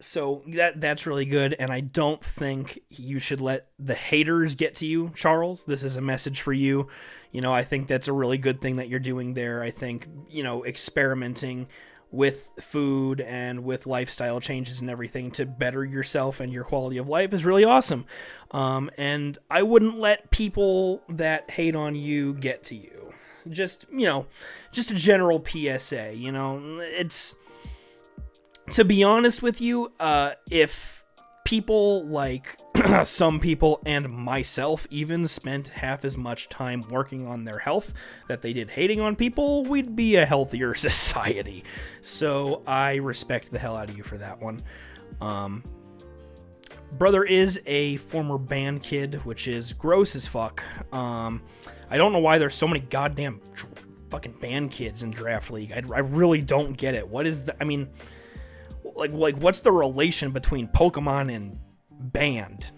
So that's really good, and I don't think you should let the haters get to you, Charles. This is a message for you. I think that's a really good thing that you're doing there. I think, experimenting with food and with lifestyle changes and everything to better yourself and your quality of life is really awesome. And I wouldn't let people that hate on you get to you. Just a general PSA, it's, to be honest with you, if people like some people and myself even spent half as much time working on their health that they did hating on people, we'd be a healthier society. So I respect the hell out of you for that one. Brother is a former band kid, which is gross as fuck. I don't know why there's so many goddamn fucking band kids in Draft League. I really don't get it. What is the... I mean... Like, what's the relation between Pokemon and band?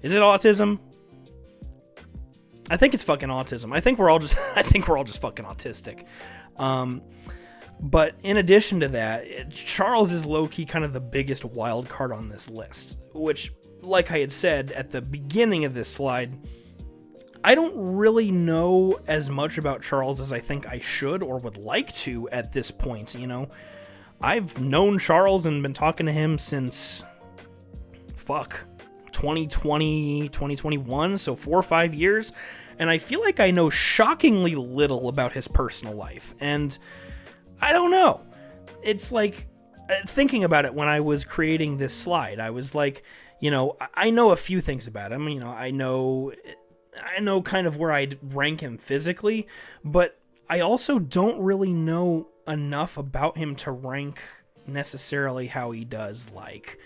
Is it autism? I think it's fucking autism. I think we're all just fucking autistic. But in addition to that, Charles is low-key kind of the biggest wild card on this list, which, like I had said at the beginning of this slide, I don't really know as much about Charles as I think I should or would like to at this point, I've known Charles and been talking to him since, 2020, 2021, so 4 or 5 years, and I feel like I know shockingly little about his personal life, and I don't know. It's like, thinking about it when I was creating this slide, I was like, you know, I know a few things about him. You know, I know kind of where I'd rank him physically, but I also don't really know enough about him to rank necessarily how he does, like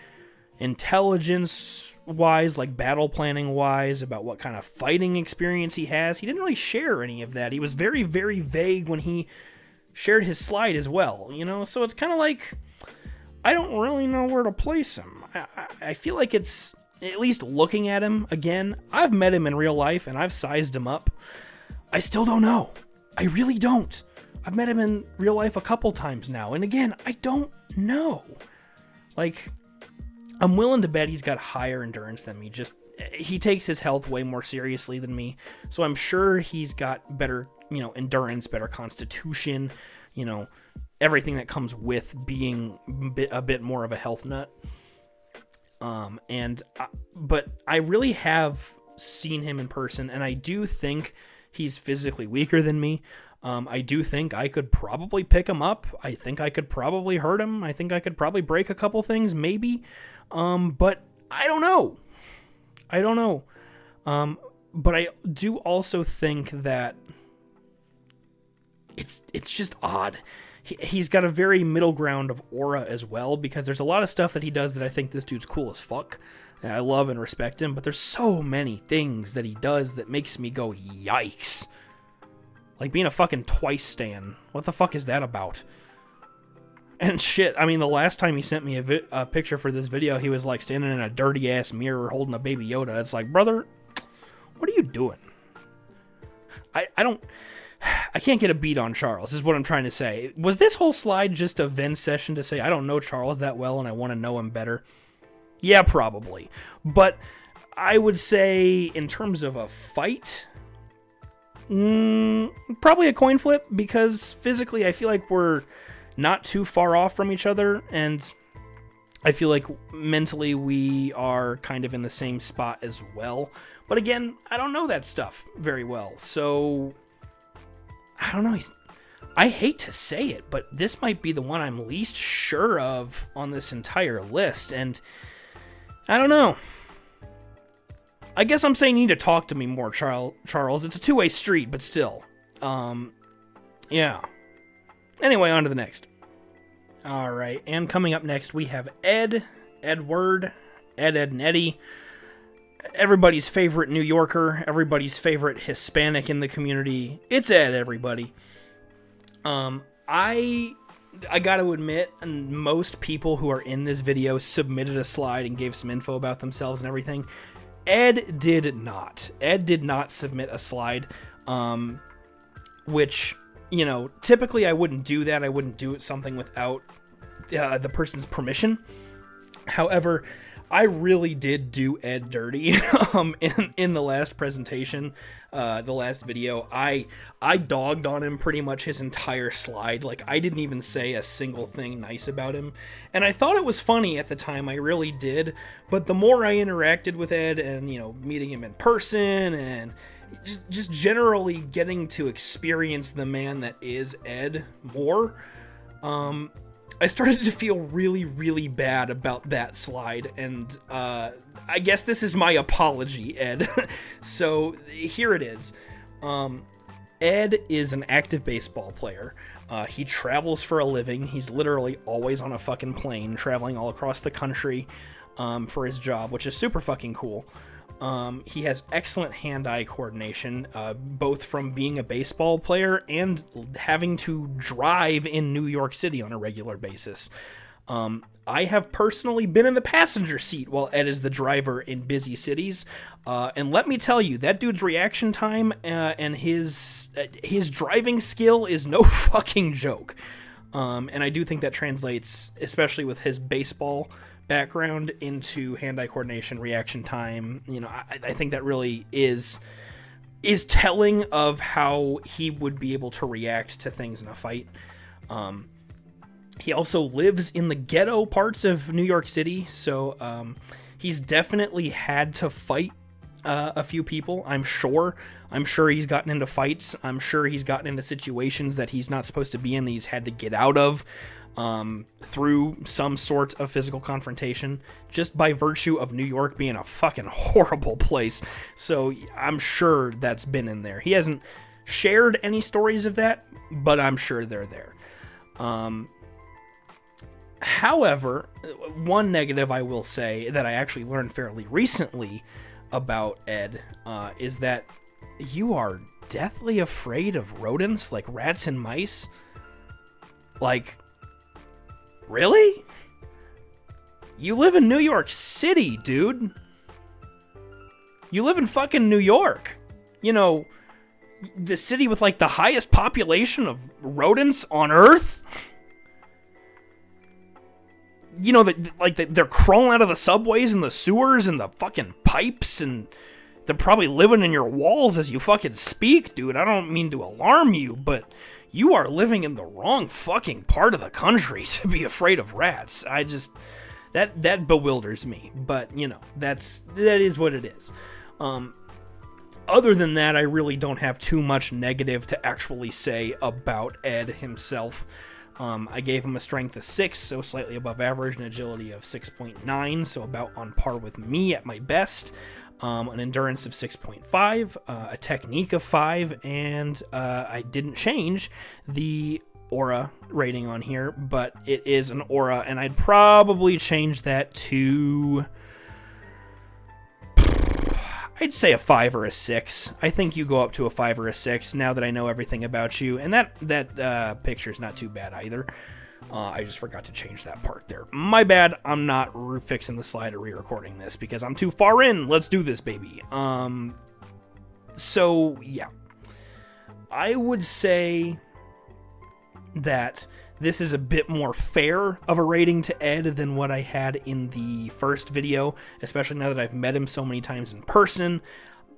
intelligence wise, like battle planning wise, about what kind of fighting experience he has. He didn't really share any of that. He was very, very vague when he shared his slide as well, you know? So it's kind of like, I don't really know where to place him. I feel like it's, at least looking at him again, I've met him in real life and I've sized him up. I still don't know. I really don't. I've met him in real life a couple times now, and again, I don't know. Like, I'm willing to bet he's got higher endurance than me. He takes his health way more seriously than me, so I'm sure he's got better, you know, endurance, better constitution, you know, everything that comes with being a bit more of a health nut. But I really have seen him in person, and I do think he's physically weaker than me. I do think I could probably pick him up. I think I could probably hurt him. I think I could probably break a couple things, maybe. But I don't know. But I do also think that it's just odd. He's got a very middle ground of aura as well, because there's a lot of stuff that he does that I think this dude's cool as fuck. And I love and respect him, but there's so many things that he does that makes me go, yikes. Like being a fucking twice stan. What the fuck is that about? And shit, I mean, the last time he sent me a picture for this video, he was like standing in a dirty ass mirror holding a baby Yoda. It's like, brother, what are you doing? I can't get a beat on Charles, is what I'm trying to say. Was this whole slide just a vent session to say, I don't know Charles that well and I want to know him better? Yeah, probably. But I would say, in terms of a fight, probably a coin flip, because physically I feel like we're not too far off from each other, and I feel like mentally we are kind of in the same spot as well. But again, I don't know that stuff very well, so I don't know. I hate to say it, but this might be the one I'm least sure of on this entire list, and I don't know. I guess I'm saying you need to talk to me more, Charles. It's a two-way street, but still. Yeah. Anyway, on to the next. Alright, and coming up next, we have Ed, Edward, Ed, and Eddie. Everybody's favorite New Yorker, everybody's favorite Hispanic in the community. It's Ed, everybody. I gotta admit, most people who are in this video submitted a slide and gave some info about themselves and everything. Ed did not. Ed did not submit a slide, which, you know, typically I wouldn't do that. I wouldn't do something without the person's permission. However, I really did do Ed dirty in the last presentation, the last video. I dogged on him pretty much his entire slide. Like, I didn't even say a single thing nice about him. And I thought it was funny at the time, I really did. But the more I interacted with Ed and, you know, meeting him in person and just generally getting to experience the man that is Ed more, I started to feel really, really bad about that slide, and I guess this is my apology, Ed. So here it is. Ed is an active baseball player. He travels for a living. He's literally always on a fucking plane, traveling all across the country for his job, which is super fucking cool. He has excellent hand-eye coordination, both from being a baseball player and having to drive in New York City on a regular basis. I have personally been in the passenger seat while Ed is the driver in busy cities, and let me tell you, that dude's reaction time and his driving skill is no fucking joke. And I do think that translates, especially with his baseball background, into hand-eye coordination, reaction time. You know, I think that really is telling of how he would be able to react to things in a fight. He also lives in the ghetto parts of New York City, so he's definitely had to fight a few people, I'm sure. I'm sure he's gotten into fights. I'm sure he's gotten into situations that he's not supposed to be in, that he's had to get out of. through some sort of physical confrontation, just by virtue of New York being a fucking horrible place. So I'm sure that's been in there. He hasn't shared any stories of that, but I'm sure they're there. However, one negative I will say that I actually learned fairly recently about Ed is that you are deathly afraid of rodents, like rats and mice. Like, really? You live in New York City, dude. You live in fucking New York. You know, the city with like the highest population of rodents on Earth. You know, they're crawling out of the subways and the sewers and the fucking pipes, and they're probably living in your walls as you fucking speak, dude. I don't mean to alarm you, but you are living in the wrong fucking part of the country to be afraid of rats. I just, that bewilders me, but you know, that is what it is. Other than that, I really don't have too much negative to actually say about Ed himself. I gave him a strength of 6, so slightly above average, an agility of 6.9, so about on par with me at my best, an endurance of 6.5, a technique of 5, and I didn't change the aura rating on here, but it is an aura, and I'd probably change that to, I'd say a 5 or a 6. I think you go up to a 5 or a 6 now that I know everything about you. And that picture's not too bad either. I just forgot to change that part there. My bad. I'm not fixing the slide or re-recording this because I'm too far in. Let's do this, baby. So, yeah. I would say that this is a bit more fair of a rating to Ed than what I had in the first video, especially now that I've met him so many times in person.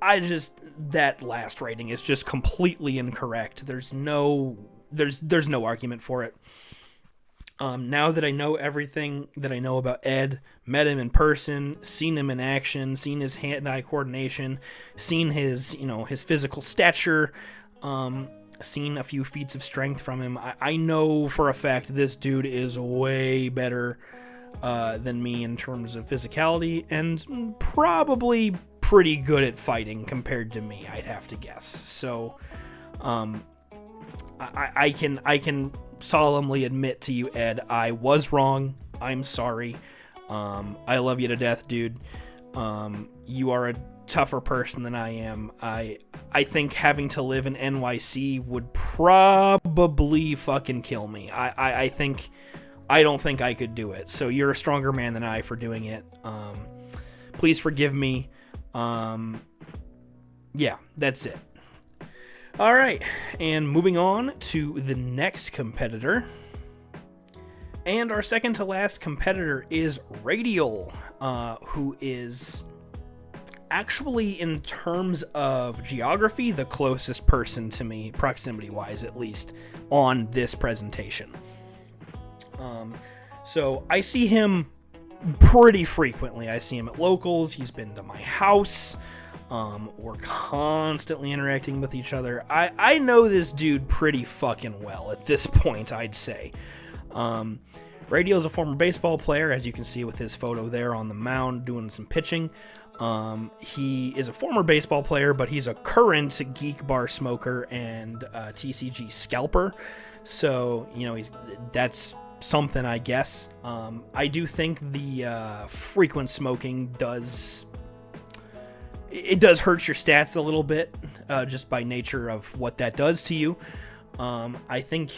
That last rating is just completely incorrect. There's no argument for it. Now that I know everything that I know about Ed, met him in person, seen him in action, seen his hand-eye coordination, seen his physical stature, seen a few feats of strength from him, I know for a fact this dude is way better than me in terms of physicality, and probably pretty good at fighting compared to me, I'd have to guess. So I can solemnly admit to you, Ed, I was wrong. I'm sorry. I love you to death, dude. You are a tougher person than I am. I think having to live in NYC would probably fucking kill me. I don't think I could do it. So you're a stronger man than I for doing it. Please forgive me. Yeah, that's it. All right, and moving on to the next competitor. And our second to last competitor is Radial, who is actually, in terms of geography, the closest person to me, proximity-wise at least, on this presentation. So I see him pretty frequently. I see him at locals. He's been to my house. We're constantly interacting with each other. I know this dude pretty fucking well at this point, I'd say. Radial is a former baseball player, as you can see with his photo there on the mound doing some pitching. He is a former baseball player, but he's a current Geek Bar smoker and TCG scalper. So, that's something, I guess. I do think the frequent smoking does hurt your stats a little bit, just by nature of what that does to you. I think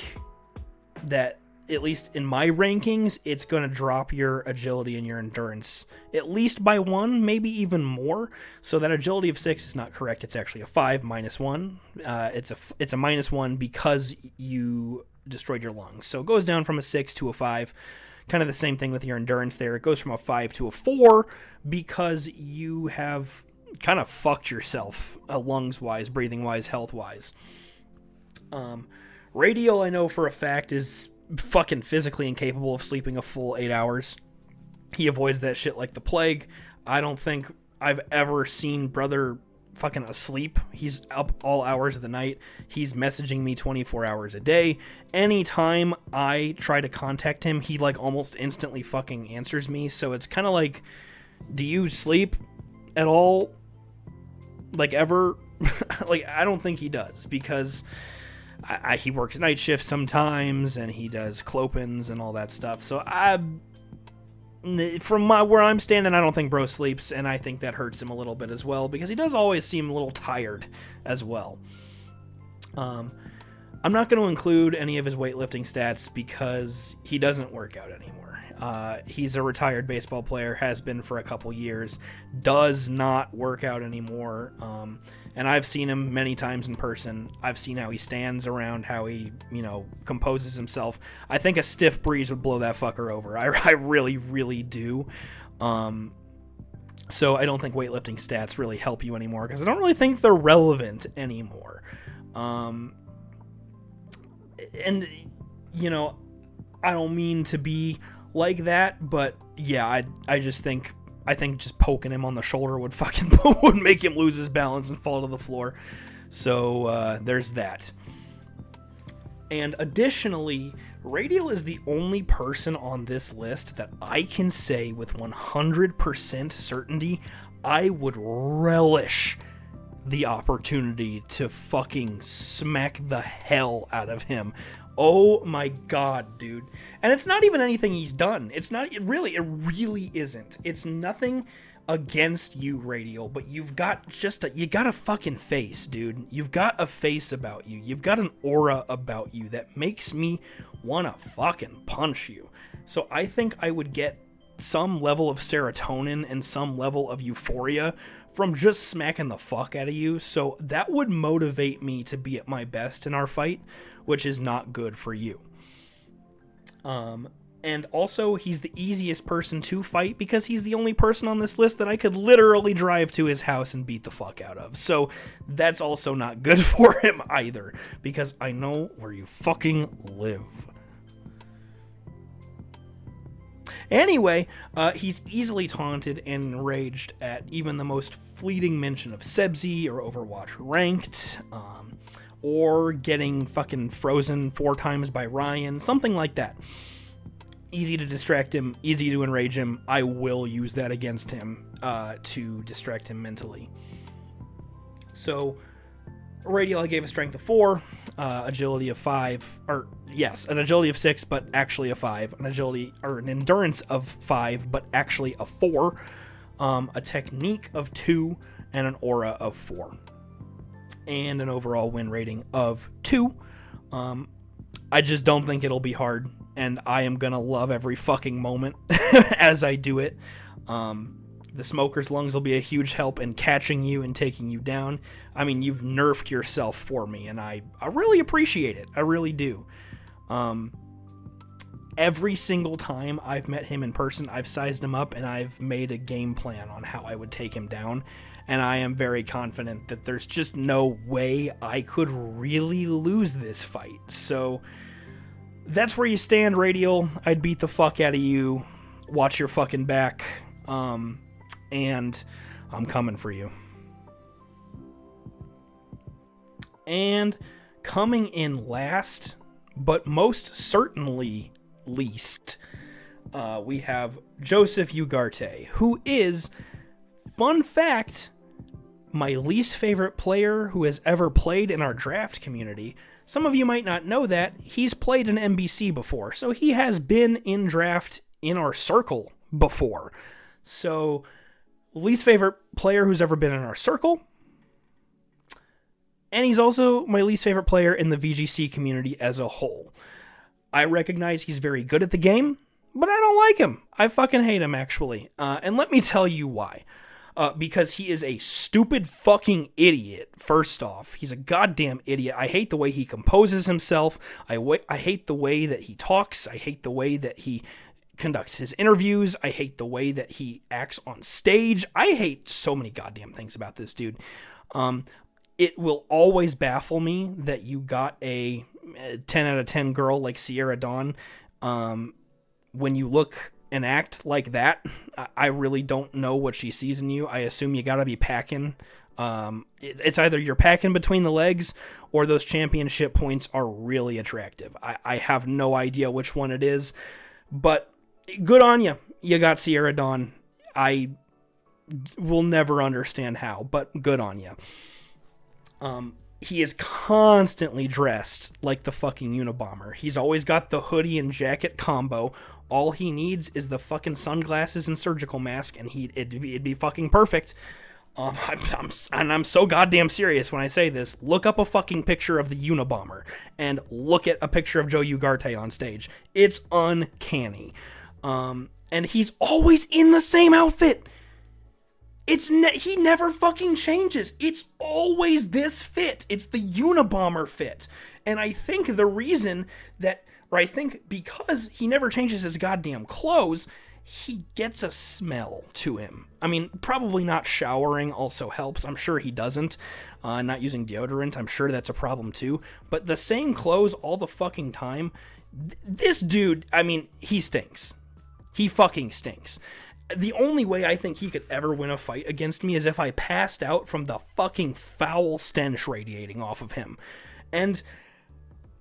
that, at least in my rankings, it's going to drop your agility and your endurance at least by 1, maybe even more. So that agility of 6 is not correct. It's actually a 5 minus 1. It's a minus 1 because you destroyed your lungs. So it goes down from a 6 to a 5. Kind of the same thing with your endurance there. It goes from a 5 to a 4 because you have kind of fucked yourself, lungs-wise, breathing-wise, health-wise. Radial, I know for a fact, is fucking physically incapable of sleeping a full 8 hours. He avoids that shit like the plague. I don't think I've ever seen brother fucking asleep. He's up all hours of the night. He's messaging me 24 hours a day. Anytime I try to contact him, he like almost instantly fucking answers me. So it's kind of like, do you sleep at all? Like ever? Like, I don't think he does, because he works night shift sometimes, and he does clopins and all that stuff. So from where I'm standing, I don't think bro sleeps, and I think that hurts him a little bit as well, because he does always seem a little tired as well. I'm not going to include any of his weightlifting stats because he doesn't work out anymore. He's a retired baseball player, has been for a couple years, does not work out anymore. And I've seen him many times in person. I've seen how he stands around, how he, composes himself. I think a stiff breeze would blow that fucker over. I really, really do. So I don't think weightlifting stats really help you anymore, because I don't really think they're relevant anymore. And, I don't mean to be like that, but yeah, I think just poking him on the shoulder would make him lose his balance and fall to the floor. So there's that. And additionally, Radial is the only person on this list that I can say with 100% certainty I would relish the opportunity to fucking smack the hell out of him. Oh my god, dude. And it's not even anything he's done. It really isn't. It's nothing against you, Radial, but you've got you got a fucking face, dude. You've got a face about you. You've got an aura about you that makes me want to fucking punch you. So I think I would get some level of serotonin and some level of euphoria from just smacking the fuck out of you. So that would motivate me to be at my best in our fight, which is not good for you. And also, he's the easiest person to fight because he's the only person on this list that I could literally drive to his house and beat the fuck out of. So that's also not good for him either, because I know where you fucking live. Anyway, he's easily taunted and enraged at even the most fleeting mention of Sebzi or Overwatch Ranked, or getting fucking frozen 4 times by Ryan, something like that. Easy to distract him, easy to enrage him. I will use that against him to distract him mentally. So, Radial, I gave a strength of 4, agility of 5, or yes, an agility of 6, but actually a 5, an endurance of 5, but actually a 4, a technique of 2, and an aura of 4, and an overall win rating of 2. I just don't think it'll be hard, and I am gonna love every fucking moment as I do it. The Smoker's Lungs will be a huge help in catching you and taking you down. I mean, you've nerfed yourself for me, and I really appreciate it. I really do. Every single time I've met him in person, I've sized him up, and I've made a game plan on how I would take him down. And I am very confident that there's just no way I could really lose this fight. So that's where you stand, Radial. I'd beat the fuck out of you. Watch your fucking back. And I'm coming for you. And coming in last, but most certainly least, we have Joseph Ugarte, who is, fun fact, my least favorite player who has ever played in our draft community. Some of you might not know that. He's played in NBC before, so he has been in draft in our circle before. So, least favorite player who's ever been in our circle. And he's also my least favorite player in the VGC community as a whole. I recognize he's very good at the game, but I don't like him. I fucking hate him, actually. And let me tell you why. Because he is a stupid fucking idiot, first off. He's a goddamn idiot. I hate the way he composes himself. I hate the way that he talks. I hate the way that he conducts his interviews. I hate the way that he acts on stage. I hate so many goddamn things about this dude. It will always baffle me that you got a 10 out of 10 girl like Sierra Dawn. When you look and act like that, I really don't know what she sees in you. I assume you gotta be packing. It's either you're packing between the legs or those championship points are really attractive. I have no idea which one it is, but good on you. You got Sierra Dawn. I will never understand how, but good on you. He is constantly dressed like the fucking Unabomber. He's always got the hoodie and jacket combo. All he needs is the fucking sunglasses and surgical mask, and it'd be fucking perfect. I'm so goddamn serious when I say this. Look up a fucking picture of the Unabomber and look at a picture of Joe Ugarte on stage. It's uncanny. And he's always in the same outfit. He never fucking changes. It's always this fit. It's the Unabomber fit. And I think the reason that, or I think because he never changes his goddamn clothes, he gets a smell to him. I mean, probably not showering also helps. I'm sure he doesn't. Not using deodorant, I'm sure that's a problem too. But the same clothes all the fucking time, this dude, I mean, he stinks. He fucking stinks. The only way I think he could ever win a fight against me is if I passed out from the fucking foul stench radiating off of him. And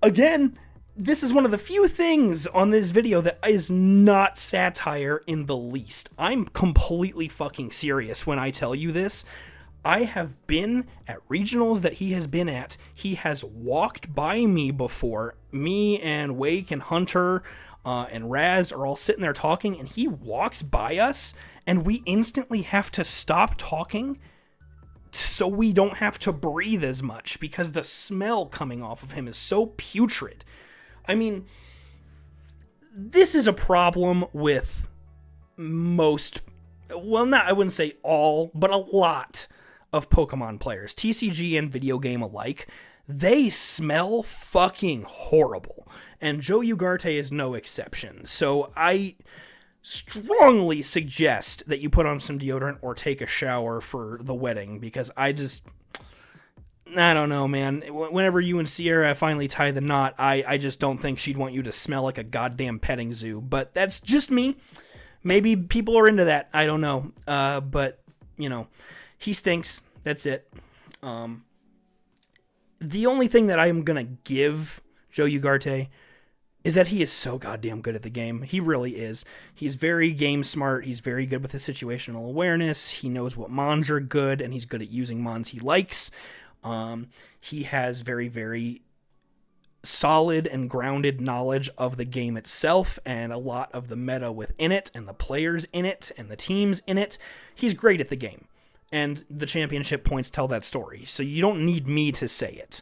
again, this is one of the few things on this video that is not satire in the least. I'm completely fucking serious when I tell you this. I have been at regionals that he has been at. He has walked by me before. Me and Wake and Hunter and Raz are all sitting there talking, and he walks by us, and we instantly have to stop talking so we don't have to breathe as much because the smell coming off of him is so putrid. I mean, this is a problem with most, well, not, I wouldn't say all, but a lot of Pokemon players, TCG and video game alike. They smell fucking horrible, and Joe Ugarte is no exception. So I strongly suggest that you put on some deodorant or take a shower for the wedding, because I don't know, man. Whenever you and Sierra finally tie the knot, I just don't think she'd want you to smell like a goddamn petting zoo. But that's just me. Maybe people are into that. I don't know. But, you know, he stinks. That's it. The only thing that I'm going to give Joe Ugarte is that he is so goddamn good at the game. He really is. He's very game smart. He's very good with his situational awareness. He knows what mons are good, and he's good at using mons he likes. He has very, very solid and grounded knowledge of the game itself and a lot of the meta within it and the players in it and the teams in it. He's great at the game. And the championship points tell that story. So you don't need me to say it.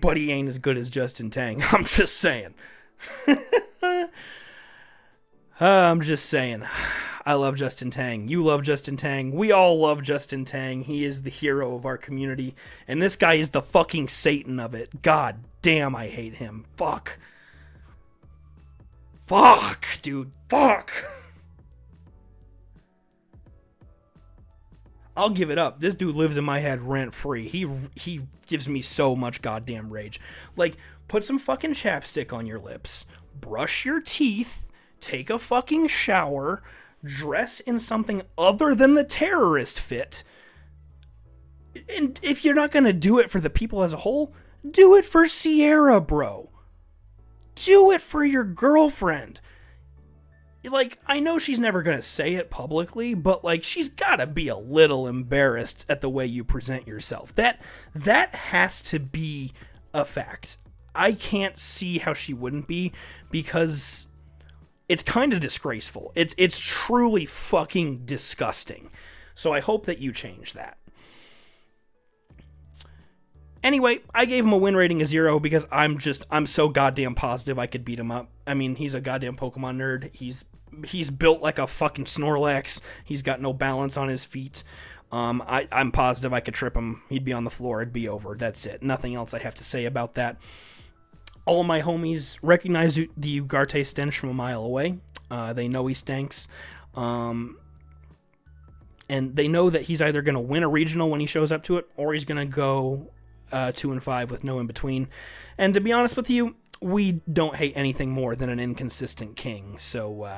But he ain't as good as Justin Tang. I'm just saying. I'm just saying. I love Justin Tang. You love Justin Tang. We all love Justin Tang. He is the hero of our community. And this guy is the fucking Satan of it. God damn, I hate him. Fuck. Fuck, dude. Fuck. I'll give it up. This dude lives in my head rent-free. He gives me so much goddamn rage. Like, put some fucking chapstick on your lips. Brush your teeth. Take a fucking shower. Dress in something other than the terrorist fit. And if you're not going to do it for the people as a whole, do it for Sierra, bro. Do it for your girlfriend. Like, I know she's never going to say it publicly, but, like, she's got to be a little embarrassed at the way you present yourself. That has to be a fact. I can't see how she wouldn't be, because it's kind of disgraceful. It's truly fucking disgusting. So I hope that you change that. Anyway, I gave him a win rating of 0 because I'm so goddamn positive I could beat him up. I mean, he's a goddamn Pokemon nerd. He's built like a fucking Snorlax. He's got no balance on his feet. I'm positive I could trip him. He'd be on the floor. It'd be over. That's it. Nothing else I have to say about that. All my homies recognize the Ugarte stench from a mile away. They know he stinks. And they know that he's either going to win a regional when he shows up to it, or he's going to go 2-5 with no in between. And to be honest with you, we don't hate anything more than an inconsistent king. So,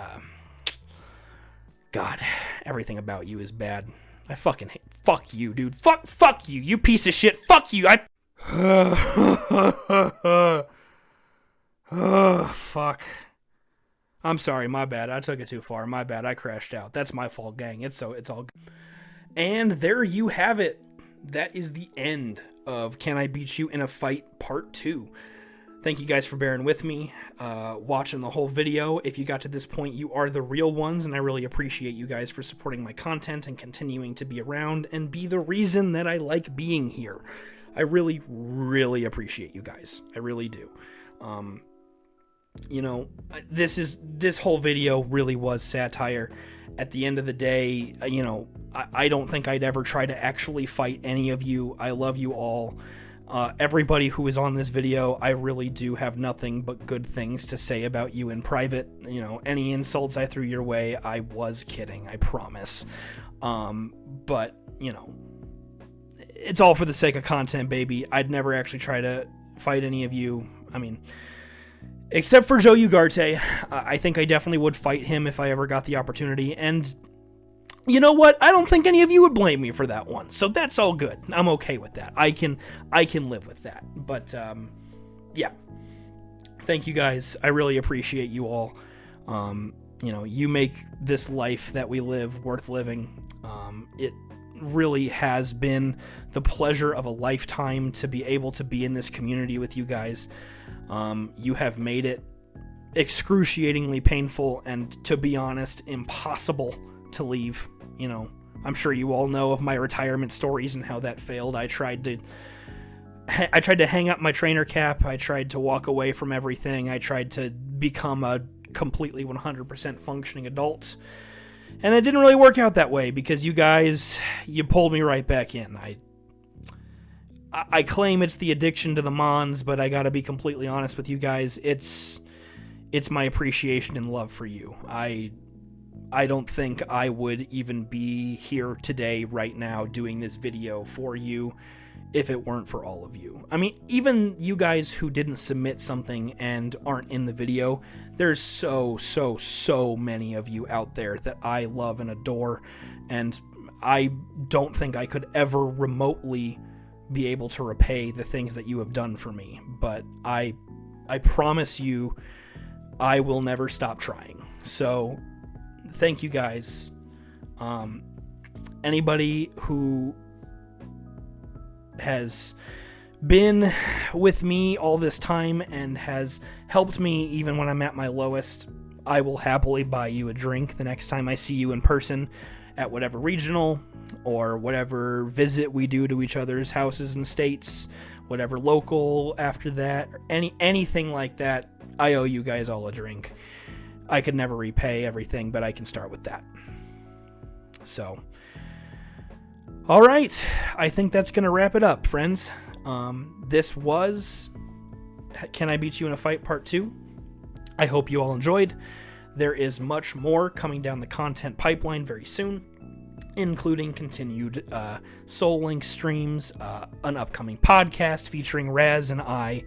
God, everything about you is bad. I fucking hate. Fuck you, dude. Fuck you. You piece of shit. Fuck you. Fuck. I'm sorry. My bad. I took it too far. My bad. I crashed out. That's my fault, gang. It's all good. And there you have it. That is the end of Can I Beat You in a Fight Part 2. Thank you guys for bearing with me, watching the whole video. If you got to this point, you are the real ones, and I really appreciate you guys for supporting my content and continuing to be around and be the reason that I like being here. I really, really appreciate you guys. I really do. You know, this whole video really was satire. At the end of the day, you know, I don't think I'd ever try to actually fight any of you. I love you all. Everybody who is on this video, I really do have nothing but good things to say about you in private. You know, any insults I threw your way, I was kidding, I promise. But, you know, it's all for the sake of content, baby. I'd never actually try to fight any of you. I mean, except for Joe Ugarte, I think I definitely would fight him if I ever got the opportunity. And you know what? I don't think any of you would blame me for that one. So that's all good. I'm okay with that. I can live with that. But yeah. Thank you guys. I really appreciate you all. You know, you make this life that we live worth living. It really has been the pleasure of a lifetime to be able to be in this community with you guys. You have made it excruciatingly painful and, to be honest, impossible to leave. You know, I'm sure you all know of my retirement stories and how that failed. I tried to hang up my trainer cap. I tried to walk away from everything. I tried to become a completely 100% functioning adult. And it didn't really work out that way because you guys, you pulled me right back in. I claim it's the addiction to the Mons, but I gotta be completely honest with you guys. It's my appreciation and love for you. I don't think I would even be here today, right now, doing this video for you if it weren't for all of you. I mean, even you guys who didn't submit something and aren't in the video, there's so many of you out there that I love and adore, and I don't think I could ever remotely be able to repay the things that you have done for me, but I promise you I will never stop trying. So thank you guys. Anybody who has been with me all this time and has helped me even when I'm at my lowest, I will happily buy you a drink the next time I see you in person at whatever regional or whatever visit we do to each other's houses and states, whatever local after that, or anything like that. I owe you guys all a drink. I could never repay everything, but I can start with that. So, all right. I think that's going to wrap it up, friends. This was Can I Beat You in a Fight Part 2. I hope you all enjoyed. There is much more coming down the content pipeline very soon, including continued Soul Link streams, an upcoming podcast featuring Raz and I,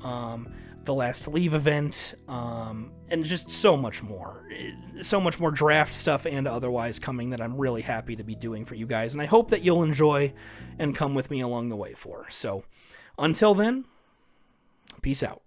the Last Leave event, and just so much more draft stuff and otherwise coming that I'm really happy to be doing for you guys, and I hope that you'll enjoy and come with me along the way for. So until then, peace out.